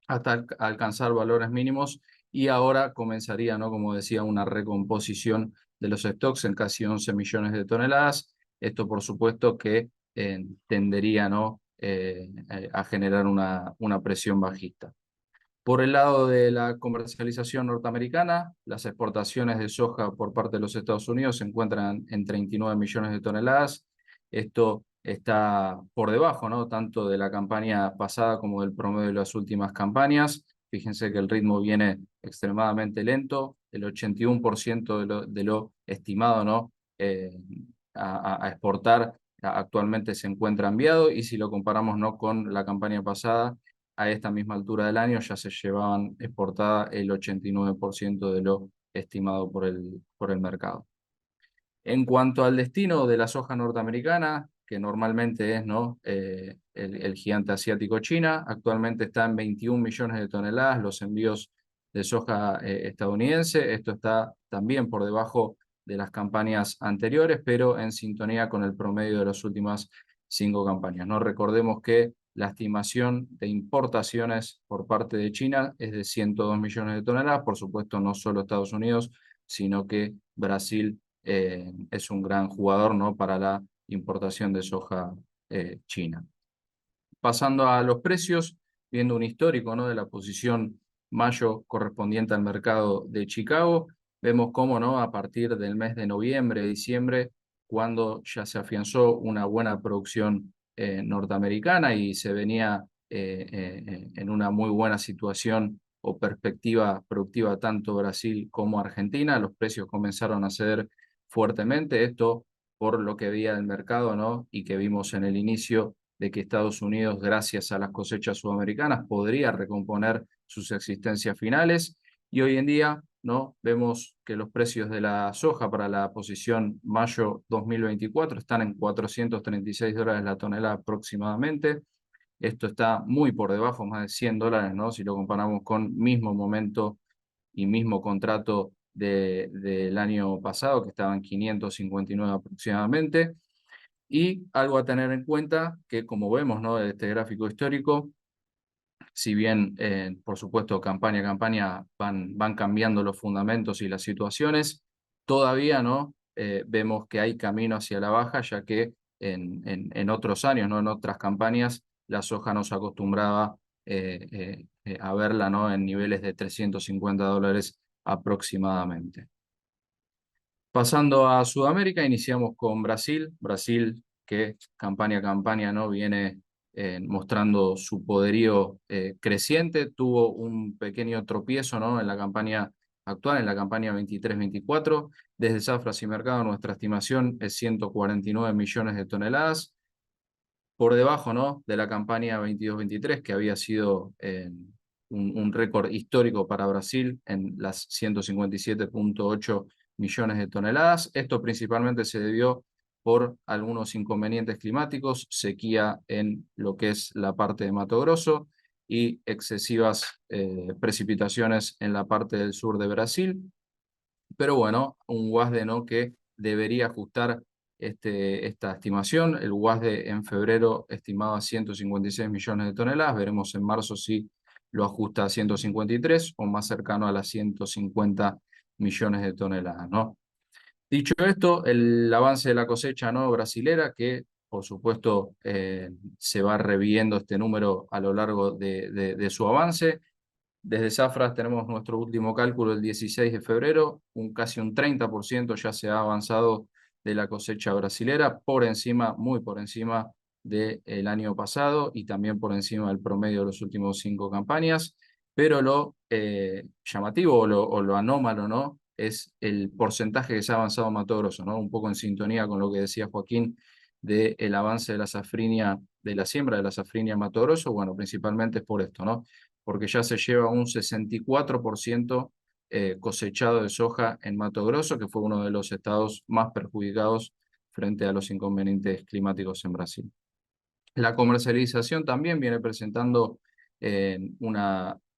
hasta alcanzar valores mínimos, y ahora comenzaría, ¿no?, como decía, una recomposición de los stocks en casi 11 millones de toneladas. Esto, por supuesto, que tendería, ¿no?, a generar una presión bajista. Por el lado de la comercialización norteamericana, las exportaciones de soja por parte de los Estados Unidos se encuentran en 39 millones de toneladas. Esto está por debajo, ¿no?, tanto de la campaña pasada como del promedio de las últimas campañas. Fíjense que el ritmo viene extremadamente lento. El 81% de lo estimado, ¿no?, a exportar actualmente se encuentra enviado, y si lo comparamos, ¿no?, con la campaña pasada, a esta misma altura del año ya se llevaban exportada el 89% de lo estimado por el mercado. En cuanto al destino de la soja norteamericana, que normalmente es, ¿no? El gigante asiático China. Actualmente está en 21 millones de toneladas los envíos de soja estadounidense. Esto está también por debajo de las campañas anteriores, pero en sintonía con el promedio de las últimas 5 campañas, ¿no? Recordemos que la estimación de importaciones por parte de China es de 102 millones de toneladas. Por supuesto, no solo Estados Unidos, sino que Brasil es un gran jugador, ¿no? Para la importación de soja china. Pasando a los precios, viendo un histórico, ¿no? De la posición mayo correspondiente al mercado de Chicago, vemos cómo, ¿no? A partir del mes de noviembre, diciembre, cuando ya se afianzó una buena producción norteamericana y se venía en una muy buena situación o perspectiva productiva tanto Brasil como Argentina, los precios comenzaron a ceder fuertemente, esto por lo que veía del mercado, ¿no? Y que vimos en el inicio de que Estados Unidos, gracias a las cosechas sudamericanas, podría recomponer sus existencias finales. Y hoy en día, ¿no? Vemos que los precios de la soja para la posición mayo 2024 están en $436 la tonelada aproximadamente. Esto está muy por debajo, más de $100, ¿no? Si lo comparamos con mismo momento y mismo contrato del año pasado, que estaban 559 aproximadamente. Y algo a tener en cuenta, que como vemos, ¿no? De este gráfico histórico, si bien, por supuesto, campaña a campaña van cambiando los fundamentos y las situaciones, todavía, ¿no? Vemos que hay camino hacia la baja, ya que en otros años, ¿no? En otras campañas, la soja nos acostumbraba a verla, ¿no? En niveles de $350 aproximadamente. Pasando a Sudamérica, iniciamos con Brasil. Brasil, que campaña a campaña, ¿no? Viene mostrando su poderío creciente. Tuvo un pequeño tropiezo, ¿no? En la campaña actual, en la campaña 23-24. Desde Zafras y Mercado, nuestra estimación es 149 millones de toneladas. Por debajo, ¿no? De la campaña 22-23, que había sido un récord histórico para Brasil en las 157,8 millones de toneladas. Esto principalmente se debió por algunos inconvenientes climáticos, sequía en lo que es la parte de Mato Grosso y excesivas precipitaciones en la parte del sur de Brasil. Pero bueno, un WASDE, ¿no? Que debería ajustar esta estimación. El WASDE en febrero estimaba 156 millones de toneladas. Veremos en marzo si lo ajusta a 153 o más cercano a las 150 millones de toneladas, ¿no? Dicho esto, el avance de la cosecha, ¿no? Brasilera, que por supuesto se va reviendo este número a lo largo de su avance. Desde Zafras tenemos nuestro último cálculo el 16 de febrero, casi un 30% ya se ha avanzado de la cosecha brasilera, por encima, muy por encima del año pasado y también por encima del promedio de las últimas 5 campañas, pero lo llamativo o lo anómalo, ¿no? Es el porcentaje que se ha avanzado en Mato Grosso, ¿no? Un poco en sintonía con lo que decía Joaquín del avance de la safrinia, de la siembra de la safrinia en Mato Grosso. Bueno, principalmente es por esto, ¿no? Porque ya se lleva un 64% cosechado de soja en Mato Grosso, que fue uno de los estados más perjudicados frente a los inconvenientes climáticos en Brasil. La comercialización también viene presentando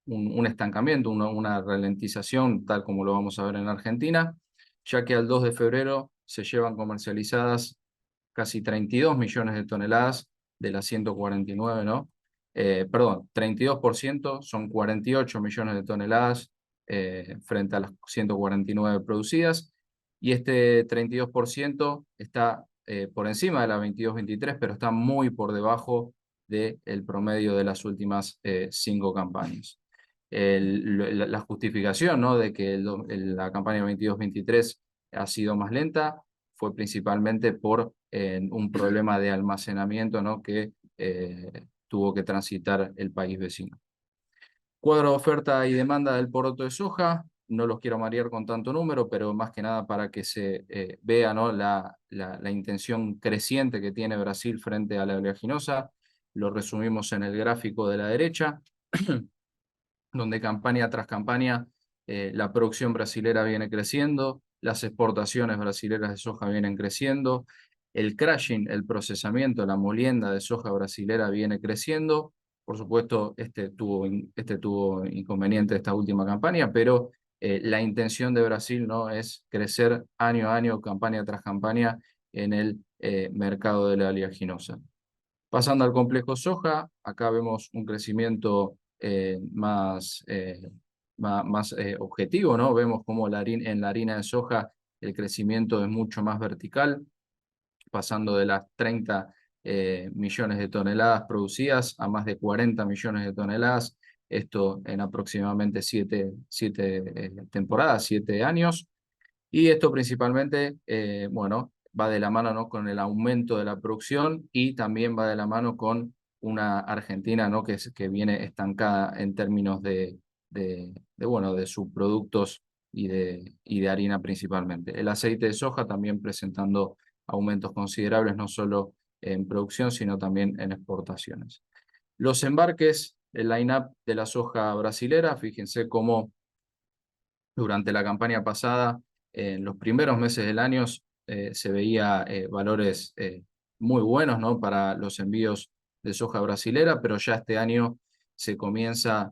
un estancamiento, una ralentización, tal como lo vamos a ver en Argentina, ya que al 2 de febrero se llevan comercializadas casi 32 millones de toneladas de las 149, ¿no? Perdón, 32% son 48 millones de toneladas frente a las 149 producidas, y este 32% está por encima de la 22-23, pero está muy por debajo del promedio de las últimas 5 campañas. La justificación, ¿no? De que la campaña 22-23 ha sido más lenta fue principalmente por un problema de almacenamiento, ¿no? Que tuvo que transitar el país vecino. Cuadro de oferta y demanda del poroto de soja, no los quiero marear con tanto número, pero más que nada para que se vea, ¿no? la intención creciente que tiene Brasil frente a la oleaginosa. Lo resumimos en el gráfico de la derecha, donde campaña tras campaña la producción brasilera viene creciendo, las exportaciones brasileras de soja vienen creciendo, El crushing, el procesamiento, la molienda de soja brasilera viene creciendo. Por supuesto, este tuvo inconveniente esta última campaña, pero la intención de Brasil, ¿no?, es crecer año a año, campaña tras campaña, en el mercado de la oleaginosa. Pasando al complejo soja, acá vemos un crecimiento más objetivo, ¿no? Vemos cómo en la harina de soja el crecimiento es mucho más vertical, pasando de las 30 millones de toneladas producidas a más de 40 millones de toneladas, esto en aproximadamente 7 temporadas, 7 años, y esto principalmente, bueno, va de la mano, ¿no?, con el aumento de la producción, y también va de la mano con una Argentina, ¿no?, que viene estancada en términos bueno, de subproductos y de harina principalmente. El aceite de soja también presentando aumentos considerables, no solo en producción, sino también en exportaciones. Los embarques, el line-up de la soja brasilera, fíjense cómo durante la campaña pasada, en los primeros meses del año, se veía valores muy buenos, ¿no?, para los envíos de soja brasilera, pero ya este año se comienza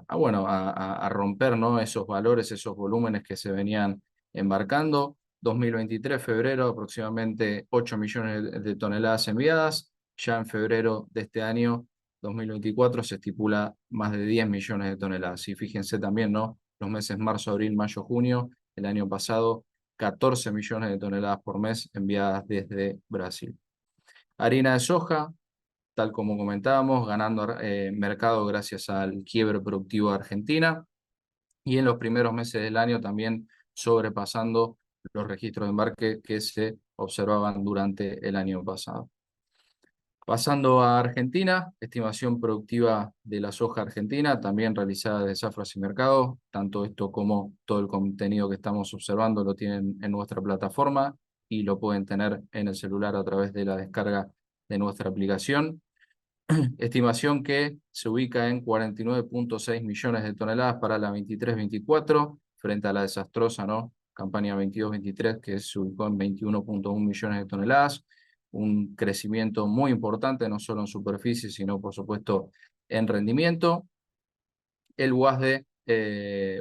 bueno, a romper, ¿no?, esos valores, esos volúmenes que se venían embarcando. 2023, febrero, aproximadamente 8 millones de toneladas enviadas. Ya en febrero de este año, 2024, se estipula más de 10 millones de toneladas. Y fíjense también, ¿no?, los meses marzo, abril, mayo, junio, el año pasado, 14 millones de toneladas por mes enviadas desde Brasil. Harina de soja, tal como comentábamos, ganando mercado gracias al quiebre productivo de Argentina, y en los primeros meses del año también sobrepasando los registros de embarque que se observaban durante el año pasado. Pasando a Argentina, estimación productiva de la soja argentina, también realizada desde Zafras y Mercado. Tanto esto como todo el contenido que estamos observando lo tienen en nuestra plataforma y lo pueden tener en el celular a través de la descarga de nuestra aplicación. Estimación que se ubica en 49.6 millones de toneladas para la 23-24, frente a la desastrosa, ¿no?, campaña 22-23, que se ubicó en 21.1 millones de toneladas. Un crecimiento muy importante, no solo en superficie, sino por supuesto en rendimiento. El WASDE,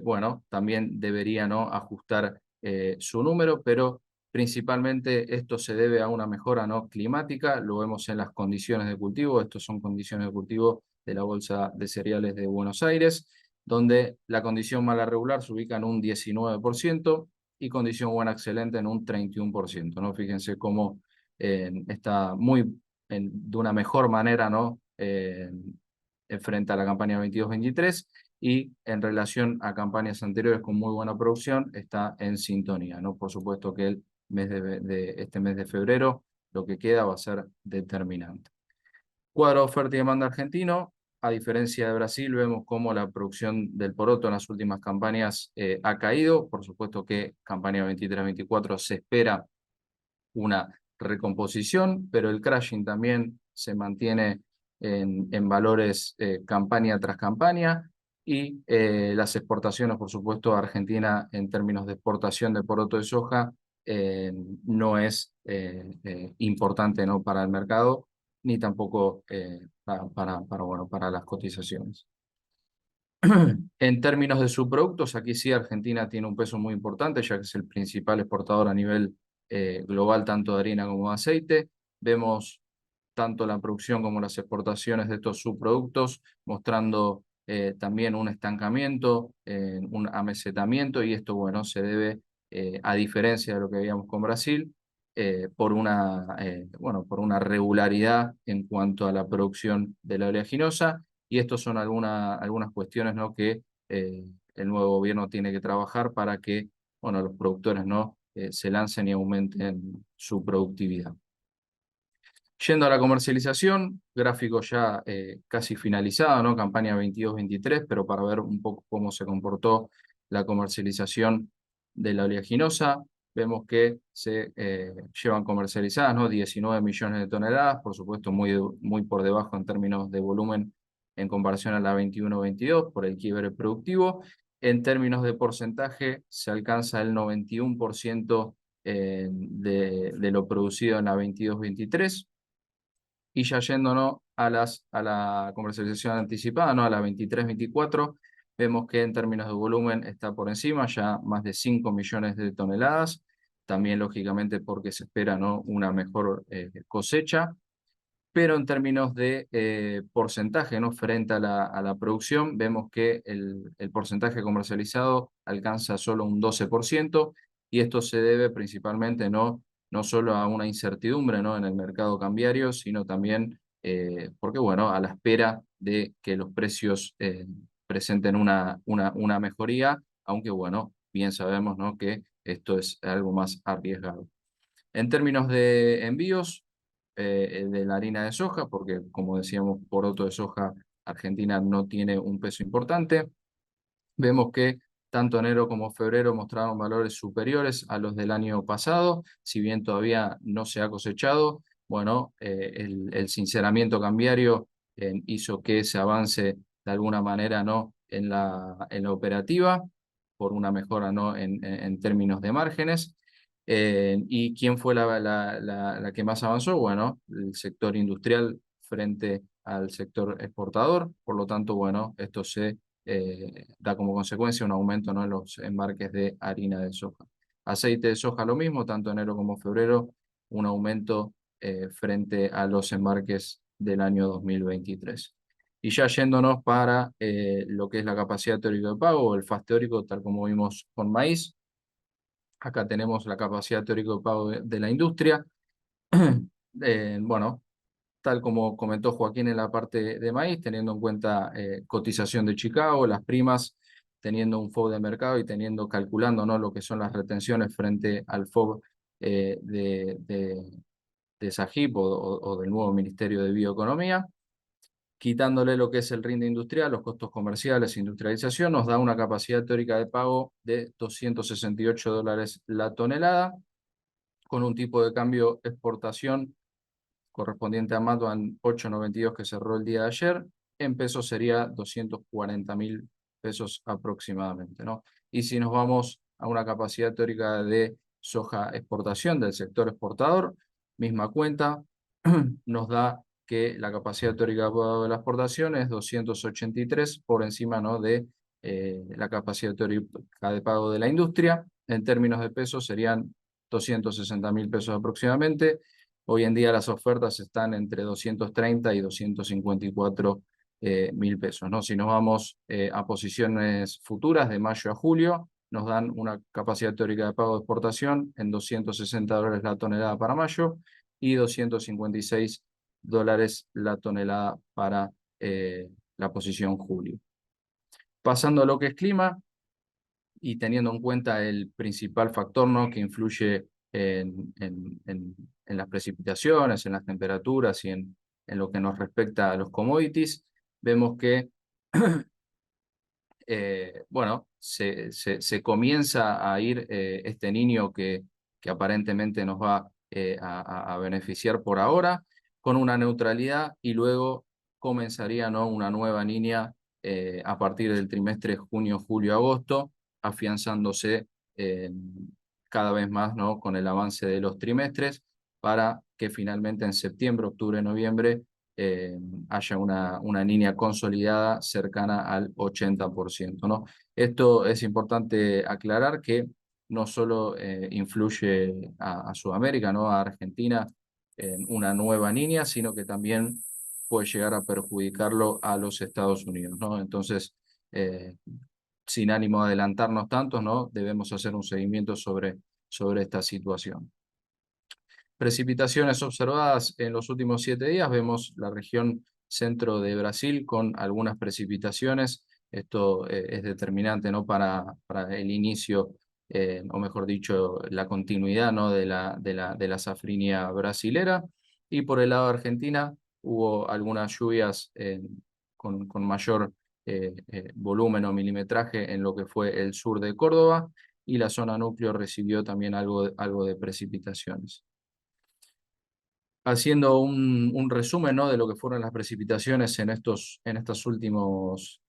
bueno, también debería, ¿no?, ajustar su número, pero principalmente esto se debe a una mejora, ¿no?, climática. Lo vemos en las condiciones de cultivo. Estos son condiciones de cultivo de la Bolsa de Cereales de Buenos Aires, donde la condición mala regular se ubica en un 19% y condición buena excelente en un 31%, ¿no? Fíjense cómo está de una mejor manera, ¿no?, frente a la campaña 22-23, y en relación a campañas anteriores con muy buena producción está en sintonía, ¿no? Por supuesto que el mes este mes de febrero, lo que queda va a ser determinante. Cuadro de oferta y demanda argentino. A diferencia de Brasil, vemos cómo la producción del poroto en las últimas campañas ha caído. Por supuesto que campaña 23-24 se espera una recomposición, pero el crashing también se mantiene en valores campaña tras campaña, y las exportaciones, por supuesto, Argentina en términos de exportación de poroto de soja no es importante, ¿no?, para el mercado, ni tampoco para las cotizaciones. En términos de subproductos, aquí sí Argentina tiene un peso muy importante, ya que es el principal exportador a nivel global, tanto de harina como de aceite. Vemos tanto la producción como las exportaciones de estos subproductos, mostrando también un estancamiento, un amesetamiento, y esto, bueno, se debe, a diferencia de lo que veíamos con Brasil, por una regularidad en cuanto a la producción de la oleaginosa. Y estas son algunas cuestiones, ¿no?, que el nuevo gobierno tiene que trabajar para que, bueno, los productores, ¿no?, se lancen y aumenten su productividad. Yendo a la comercialización, gráfico ya casi finalizado, ¿no?, campaña 22-23, pero para ver un poco cómo se comportó la comercialización de la oleaginosa, vemos que se llevan comercializadas, ¿no?, 19 millones de toneladas, por supuesto muy por debajo en términos de volumen en comparación a la 21-22 por el quiebre productivo. En términos de porcentaje, se alcanza el 91% de lo producido en la 22-23. Y ya yéndonos a la comercialización anticipada, ¿no? A la 23-24, vemos que en términos de volumen está por encima, ya más de 5 millones de toneladas, también lógicamente porque se espera, ¿no? Una mejor cosecha, pero en términos de porcentaje, ¿no? Frente a la producción, vemos que el porcentaje comercializado alcanza solo un 12%, y esto se debe principalmente no solo a una incertidumbre, ¿no? En el mercado cambiario, sino también porque, bueno, a la espera de que los precios presenten una mejoría, aunque, bueno, bien sabemos, ¿no? Que esto es algo más arriesgado. En términos de envíos de la harina de soja, porque como decíamos, poroto de soja, Argentina no tiene un peso importante, vemos que tanto enero como febrero mostraron valores superiores a los del año pasado, si bien todavía no se ha cosechado. Bueno, el sinceramiento cambiario hizo que se avance de alguna manera, ¿no? en la operativa, por una mejora, ¿no? en términos de márgenes. ¿Y quién fue la que más avanzó? Bueno, el sector industrial frente al sector exportador. Por lo tanto, bueno, esto se da como consecuencia un aumento, ¿no? en los embarques de harina de soja. Aceite de soja lo mismo, tanto enero como febrero, un aumento frente a los embarques del año 2023. Y ya yéndonos para lo que es la capacidad teórica de pago o el FAS teórico, tal como vimos con maíz. Acá tenemos la capacidad teórica de pago de la industria. Bueno, tal como comentó Joaquín en la parte de maíz, teniendo en cuenta cotización de Chicago, las primas, teniendo un FOB de mercado y calculando, ¿no? lo que son las retenciones frente al FOB de SAGIP o del nuevo Ministerio de Bioeconomía, quitándole lo que es el rinde industrial, los costos comerciales, industrialización, nos da una capacidad teórica de pago de $268 la tonelada, con un tipo de cambio exportación correspondiente a Matuan 8.92 que cerró el día de ayer. En pesos sería 240.000 pesos aproximadamente, ¿no? Y si nos vamos a una capacidad teórica de soja exportación del sector exportador, misma cuenta, nos da que la capacidad teórica de la exportación es 283 por encima, ¿no? de la capacidad teórica de pago de la industria. En términos de pesos serían 260.000 pesos aproximadamente. Hoy en día las ofertas están entre 230 y 254 mil pesos, ¿no? Si nos vamos a posiciones futuras de mayo a julio, nos dan una capacidad teórica de pago de exportación en $260 la tonelada para mayo y $256 la tonelada para la posición julio. Pasando a lo que es clima, y teniendo en cuenta el principal factor, ¿no? que influye en las precipitaciones, en las temperaturas y en lo que nos respecta a los commodities, vemos que bueno, se comienza a ir este niño que aparentemente nos va a beneficiar por ahora, con una neutralidad, y luego comenzaría, ¿no? una nueva línea a partir del trimestre junio, julio, agosto, afianzándose cada vez más, ¿no? con el avance de los trimestres, para que finalmente en septiembre, octubre, noviembre haya una línea consolidada cercana al 80%, ¿no? Esto es importante aclarar, que no solo influye a Sudamérica, ¿no? a Argentina, en una nueva línea, sino que también puede llegar a perjudicarlo a los Estados Unidos, ¿no? Entonces, sin ánimo de adelantarnos tanto, ¿no? debemos hacer un seguimiento sobre esta situación. Precipitaciones observadas en los últimos 7 días, vemos la región centro de Brasil con algunas precipitaciones. Esto es determinante, ¿no? para el inicio, o mejor dicho, la continuidad, ¿no? de la safrinha brasilera. Y por el lado de Argentina hubo algunas lluvias con mayor volumen o milimetraje en lo que fue el sur de Córdoba, y la zona núcleo recibió también algo de precipitaciones. haciendo un resumen, ¿no?, de lo que fueron las precipitaciones en estos últimos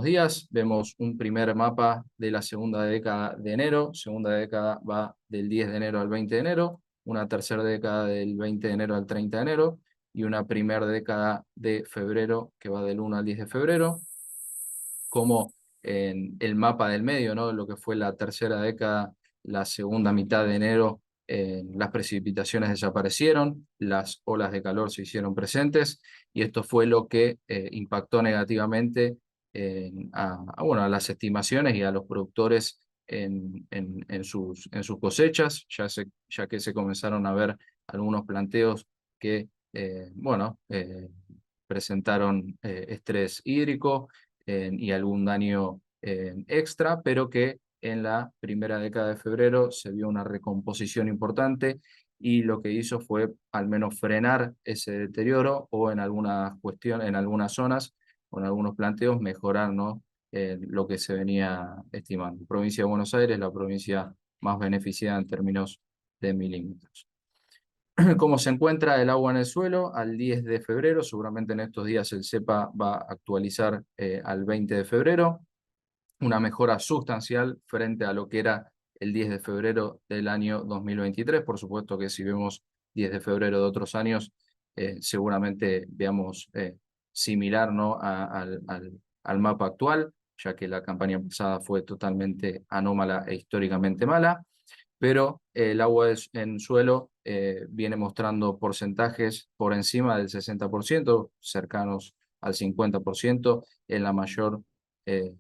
días, vemos un primer mapa de la segunda década de enero. Segunda década va del 10 de enero al 20 de enero, una tercera década del 20 de enero al 30 de enero, y una primera década de febrero que va del 1 al 10 de febrero. Como en el mapa del medio, ¿no?, lo que fue la tercera década, la segunda mitad de enero, las precipitaciones desaparecieron, las olas de calor se hicieron presentes, y esto fue lo que impactó negativamente bueno, a las estimaciones y a los productores en sus cosechas, ya que se comenzaron a ver algunos planteos que bueno, presentaron estrés hídrico y algún daño extra, pero que en la primera década de febrero se vio una recomposición importante, y lo que hizo fue al menos frenar ese deterioro, o en algunas cuestiones, en algunas zonas, con algunos planteos, mejorar, ¿no?, lo que se venía estimando. Provincia de Buenos Aires, la provincia más beneficiada en términos de milímetros. ¿Cómo se encuentra el agua en el suelo al 10 de febrero? Seguramente en estos días el CEPA va a actualizar al 20 de febrero. Una mejora sustancial frente a lo que era el 10 de febrero del año 2023. Por supuesto que si vemos 10 de febrero de otros años, seguramente veamos similar, ¿no?, al mapa actual, ya que la campaña pasada fue totalmente anómala e históricamente mala. Pero el agua en suelo viene mostrando porcentajes por encima del 60%, cercanos al 50% en la mayor en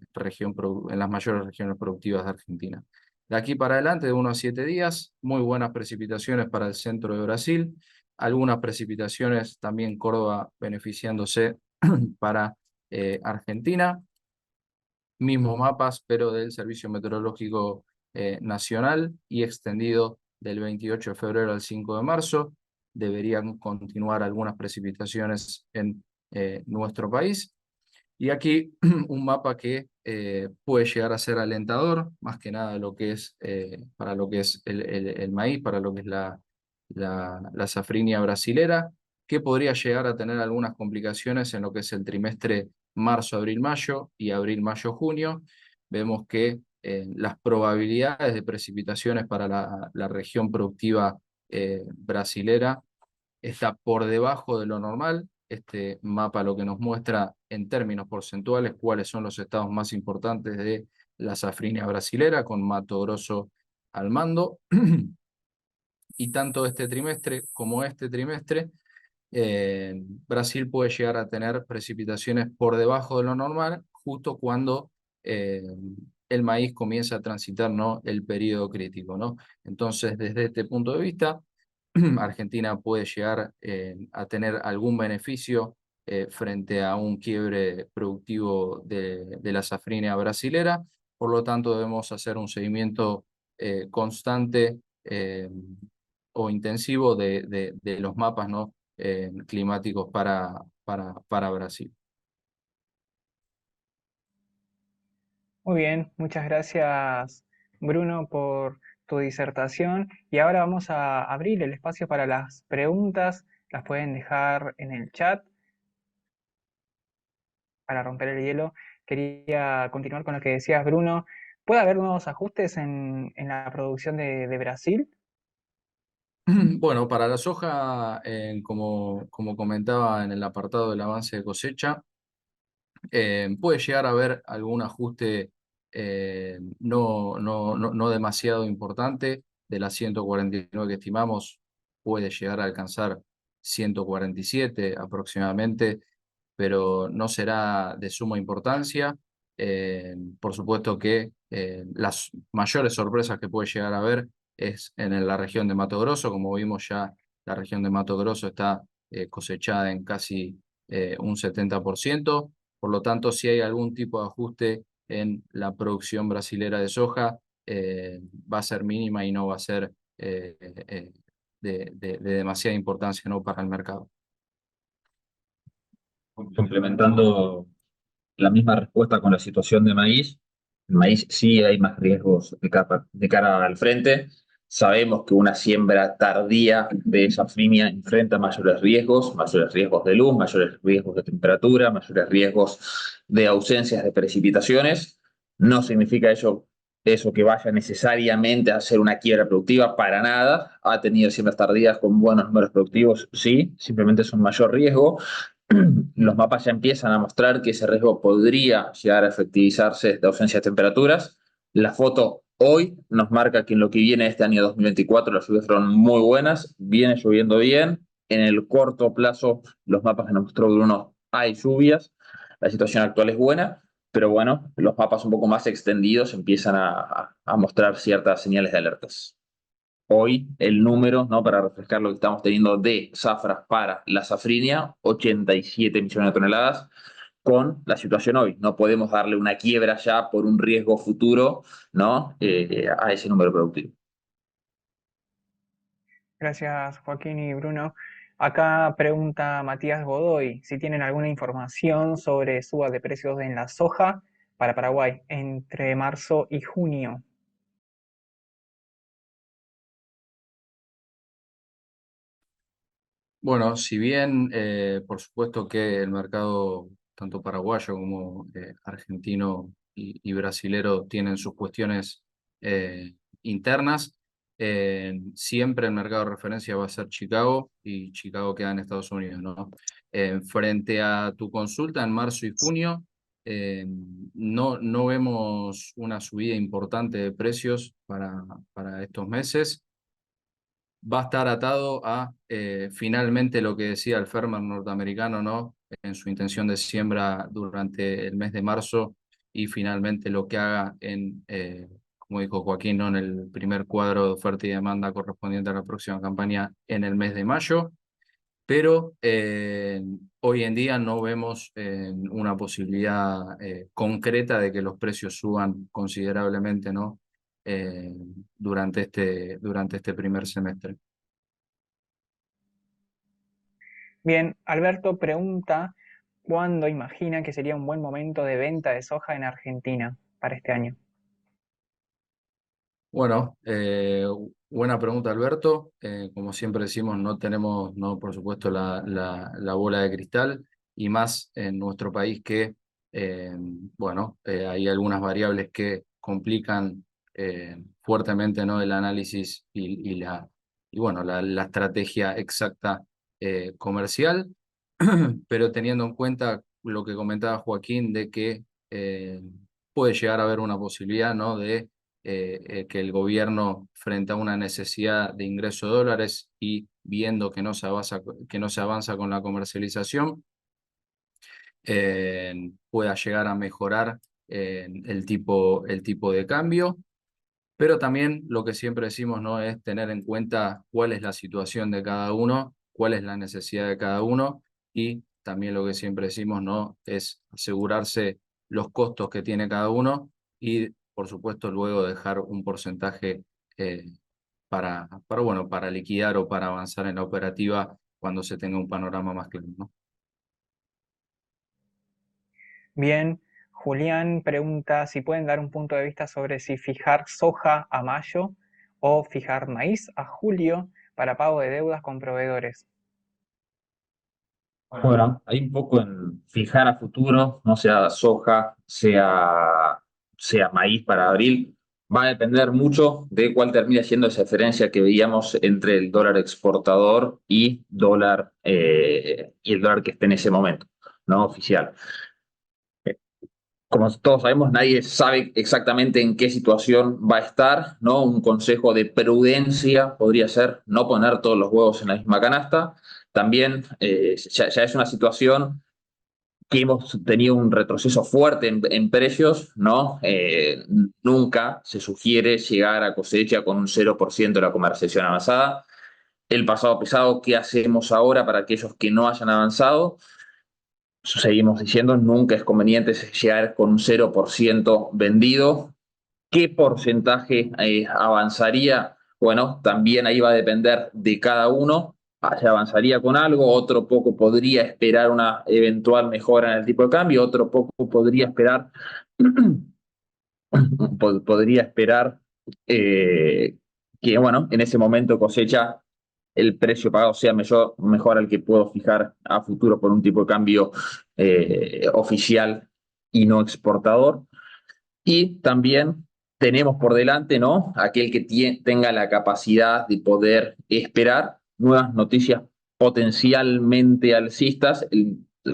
las mayores regiones productivas de Argentina. De aquí para adelante, de 1 a 7 días, muy buenas precipitaciones para el centro de Brasil, algunas precipitaciones también Córdoba beneficiándose para Argentina. Mismos mapas, pero del Servicio Meteorológico Nacional, y extendido del 28 de febrero al 5 de marzo. Deberían continuar algunas precipitaciones en nuestro país. Y aquí un mapa que puede llegar a ser alentador, más que nada para lo que es el maíz, para lo que es la safrinha brasilera, que podría llegar a tener algunas complicaciones en lo que es el trimestre marzo, abril, mayo y abril, mayo, junio. Vemos que las probabilidades de precipitaciones para la región productiva brasilera está por debajo de lo normal. Este mapa lo que nos muestra en términos porcentuales cuáles son los estados más importantes de la safrinha brasilera, con Mato Grosso al mando. Y tanto este trimestre como este trimestre, Brasil puede llegar a tener precipitaciones por debajo de lo normal, justo cuando el maíz comienza a transitar, ¿no?, el periodo crítico, ¿no? Entonces, desde este punto de vista, Argentina puede llegar a tener algún beneficio frente a un quiebre productivo de la safrinha brasilera. Por lo tanto, debemos hacer un seguimiento constante o intensivo de los mapas, ¿no?, climáticos para Brasil. Muy bien, muchas gracias, Bruno, por tu disertación. Y ahora vamos a abrir el espacio para las preguntas. Las pueden dejar en el chat para romper el hielo. Quería continuar con lo que decías, Bruno. ¿Puede haber nuevos ajustes en la producción de Brasil? Bueno, para la soja, como comentaba en el apartado del avance de cosecha, puede llegar a haber algún ajuste no demasiado importante. De las 149 que estimamos, puede llegar a alcanzar 147 aproximadamente, pero no será de suma importancia. Por supuesto que las mayores sorpresas que puede llegar a haber es en la región de Mato Grosso. Como vimos, ya la región de Mato Grosso está cosechada en casi un 70%. Por lo tanto, si hay algún tipo de ajuste en la producción brasilera de soja, va a ser mínima y no va a ser de demasiada importancia, ¿no?, para el mercado. Complementando la misma respuesta con la situación de maíz, en maíz sí hay más riesgos de cara al frente. Sabemos que una siembra tardía de safrinha enfrenta mayores riesgos de luz, mayores riesgos de temperatura, mayores riesgos de ausencias de precipitaciones. No significa eso que vaya necesariamente a ser una quiebra productiva, para nada. Ha tenido siembras tardías con buenos números productivos, sí, simplemente es un mayor riesgo. Los mapas ya empiezan a mostrar que ese riesgo podría llegar a efectivizarse de ausencia de temperaturas. La foto hoy nos marca que en lo que viene este año 2024 las lluvias fueron muy buenas, viene lloviendo bien. En el corto plazo, los mapas que nos mostró Bruno, hay lluvias. La situación actual es buena, pero bueno, los mapas un poco más extendidos empiezan a mostrar ciertas señales de alertas. Hoy el número, ¿no? Para refrescar lo que estamos teniendo de zafras para la safrinia, 87 millones de toneladas, con la situación hoy. No podemos darle una quiebra ya por un riesgo futuro, ¿no? A ese número productivo. Gracias, Joaquín y Bruno. Acá pregunta Matías Godoy si tienen alguna información sobre suba de precios en la soja para Paraguay entre marzo y junio. Bueno, si bien por supuesto que el mercado tanto paraguayo como argentino y brasilero tienen sus cuestiones internas, siempre el mercado de referencia va a ser Chicago, y Chicago queda en Estados Unidos, ¿no? Frente a tu consulta en marzo y junio, no vemos una subida importante de precios para estos meses. Va a estar atado a finalmente lo que decía el farmer norteamericano, ¿no? En su intención de siembra durante el mes de marzo, y finalmente lo que haga como dijo Joaquín, ¿no? En el primer cuadro de oferta y demanda correspondiente a la próxima campaña en el mes de mayo. Pero hoy en día no vemos una posibilidad concreta de que los precios suban considerablemente, ¿no? Durante este primer semestre. Bien, Alberto pregunta cuándo imagina que sería un buen momento de venta de soja en Argentina para este año. Bueno, buena pregunta, Alberto. Como siempre decimos, no tenemos, no, por supuesto, la bola de cristal, y más en nuestro país que, bueno, hay algunas variables que complican fuertemente, ¿no? El análisis y bueno, la estrategia exacta comercial, pero teniendo en cuenta lo que comentaba Joaquín de que puede llegar a haber una posibilidad, ¿no? De que el gobierno, frente a una necesidad de ingreso de dólares y viendo que no se avanza con la comercialización, pueda llegar a mejorar el tipo de cambio. Pero también lo que siempre decimos, ¿no? Es tener en cuenta cuál es la situación de cada uno, cuál es la necesidad de cada uno, y también lo que siempre decimos, ¿no? Es asegurarse los costos que tiene cada uno, y por supuesto luego dejar un porcentaje eh, bueno, para liquidar o para avanzar en la operativa cuando se tenga un panorama más claro, ¿no? Bien, Julián pregunta si pueden dar un punto de vista sobre si fijar soja a mayo o fijar maíz a julio para pago de deudas con proveedores. Bueno, hay un poco en fijar a futuro, no sea soja, sea maíz para abril. Va a depender mucho de cuál termina siendo esa diferencia que veíamos entre el dólar exportador y el dólar que esté en ese momento, ¿no? Oficial. Como todos sabemos, nadie sabe exactamente en qué situación va a estar, ¿no? Un consejo de prudencia podría ser no poner todos los huevos en la misma canasta. También ya es una situación que hemos tenido un retroceso fuerte en precios, ¿no? Nunca se sugiere llegar a cosecha con un 0% de la comercialización avanzada. El pasado pesado, ¿qué hacemos ahora para aquellos que no hayan avanzado? Seguimos diciendo, nunca es conveniente llegar con un 0% vendido. ¿Qué porcentaje avanzaría? Bueno, también ahí va a depender de cada uno. Se avanzaría con algo, otro poco podría esperar una eventual mejora en el tipo de cambio, otro poco podría esperar, podría esperar que bueno, en ese momento de cosecha el precio pagado sea mejor al que puedo fijar a futuro por un tipo de cambio oficial y no exportador. Y también tenemos por delante, ¿no? Aquel que tenga la capacidad de poder esperar nuevas noticias potencialmente alcistas.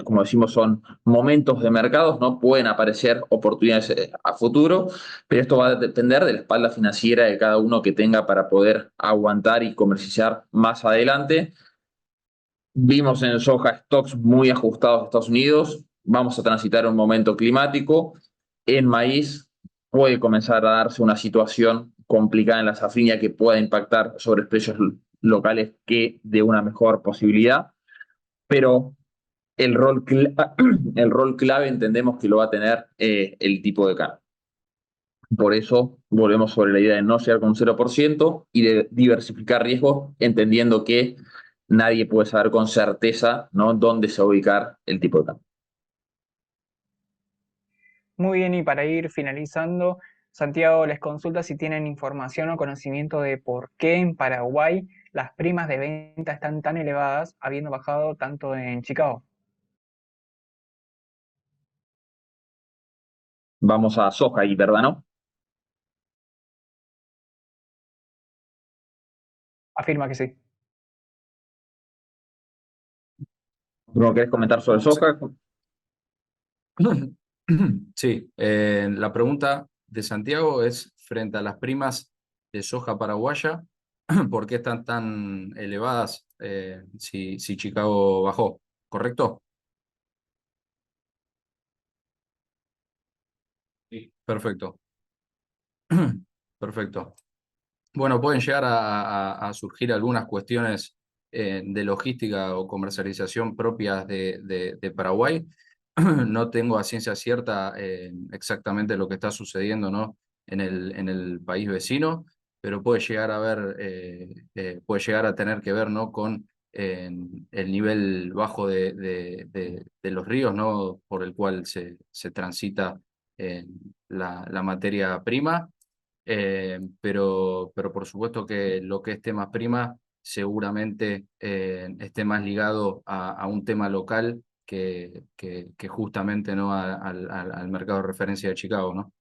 Como decimos, son momentos de mercados, ¿no? Pueden aparecer oportunidades a futuro, pero esto va a depender de la espalda financiera de cada uno que tenga para poder aguantar y comercializar más adelante. Vimos en soja stocks muy ajustados de Estados Unidos. Vamos a transitar un momento climático. En maíz puede comenzar a darse una situación complicada en la safrinha que pueda impactar sobre precios locales que de una mejor posibilidad. Pero el rol clave entendemos que lo va a tener el tipo de cambio. Por eso volvemos sobre la idea de no llegar con un 0% y de diversificar riesgos, entendiendo que nadie puede saber con certeza, ¿no?, dónde se va a ubicar el tipo de cambio. Muy bien, y para ir finalizando, Santiago les consulta si tienen información o conocimiento de por qué en Paraguay las primas de venta están tan elevadas, habiendo bajado tanto en Chicago. Vamos a soja ahí, ¿verdad, no? Afirma que sí. ¿No querés comentar sobre Sí. soja? Sí, la pregunta de Santiago es frente a las primas de soja paraguaya, ¿por qué están tan elevadas si Chicago bajó? ¿Correcto? Sí. Perfecto. Perfecto. Bueno, pueden llegar a surgir algunas cuestiones de logística o comercialización propias de Paraguay. No tengo a ciencia cierta exactamente lo que está sucediendo, ¿no?, en el país vecino, pero puede llegar a ver, puede llegar a tener que ver, ¿no?, con el nivel bajo de los ríos, ¿no?, por el cual se transita la materia prima. Pero por supuesto que lo que es tema prima seguramente esté más ligado a un tema local que justamente, ¿no?, al mercado de referencia de Chicago, ¿no?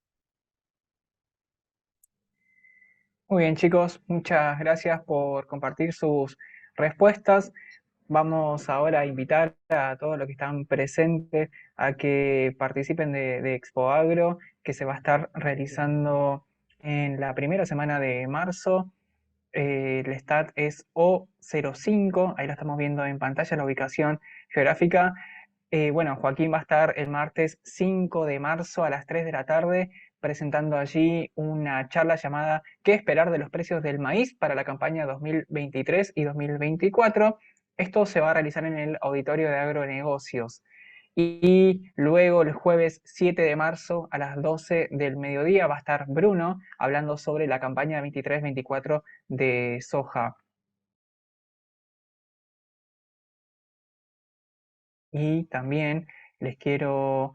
Muy bien, chicos, muchas gracias por compartir sus respuestas. Vamos ahora a invitar a todos los que están presentes a que participen de Expo Agro, que se va a estar realizando en la primera semana de marzo. El stat es O05, ahí lo estamos viendo en pantalla, la ubicación geográfica. Bueno, Joaquín va a estar el martes 5 de marzo a las 3 de la tarde presentando allí una charla llamada ¿Qué esperar de los precios del maíz para la campaña 2023 y 2024? Esto se va a realizar en el Auditorio de Agronegocios. Y luego el jueves 7 de marzo a las 12 del mediodía va a estar Bruno hablando sobre la campaña 23-24 de soja. Y también les quiero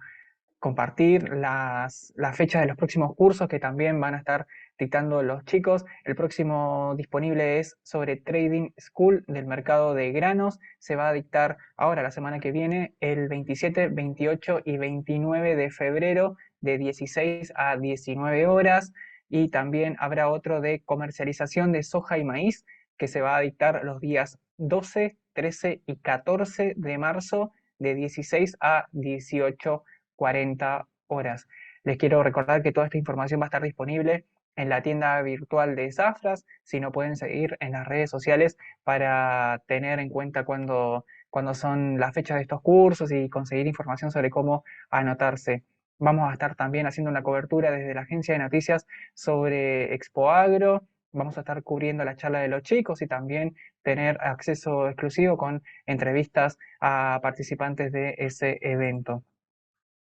compartir las fechas de los próximos cursos que también van a estar dictando los chicos. El próximo disponible es sobre Trading School del mercado de granos. Se va a dictar ahora, la semana que viene, el 27, 28 y 29 de febrero de 16 a 19 horas. Y también habrá otro de comercialización de soja y maíz que se va a dictar los días 12, 13 y 14 de marzo de 16 a 18 40 horas. Les quiero recordar que toda esta información va a estar disponible en la tienda virtual de Zafras, si no pueden seguir en las redes sociales para tener en cuenta cuando son las fechas de estos cursos y conseguir información sobre cómo anotarse. Vamos a estar también haciendo una cobertura desde la agencia de noticias sobre Expo Agro. Vamos a estar cubriendo la charla de los chicos y también tener acceso exclusivo con entrevistas a participantes de ese evento.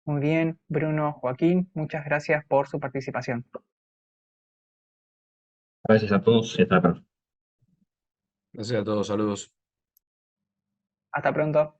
Muy bien, Bruno, Joaquín, muchas gracias por su participación. Gracias a todos y hasta la próxima. Gracias a todos, saludos. Hasta pronto.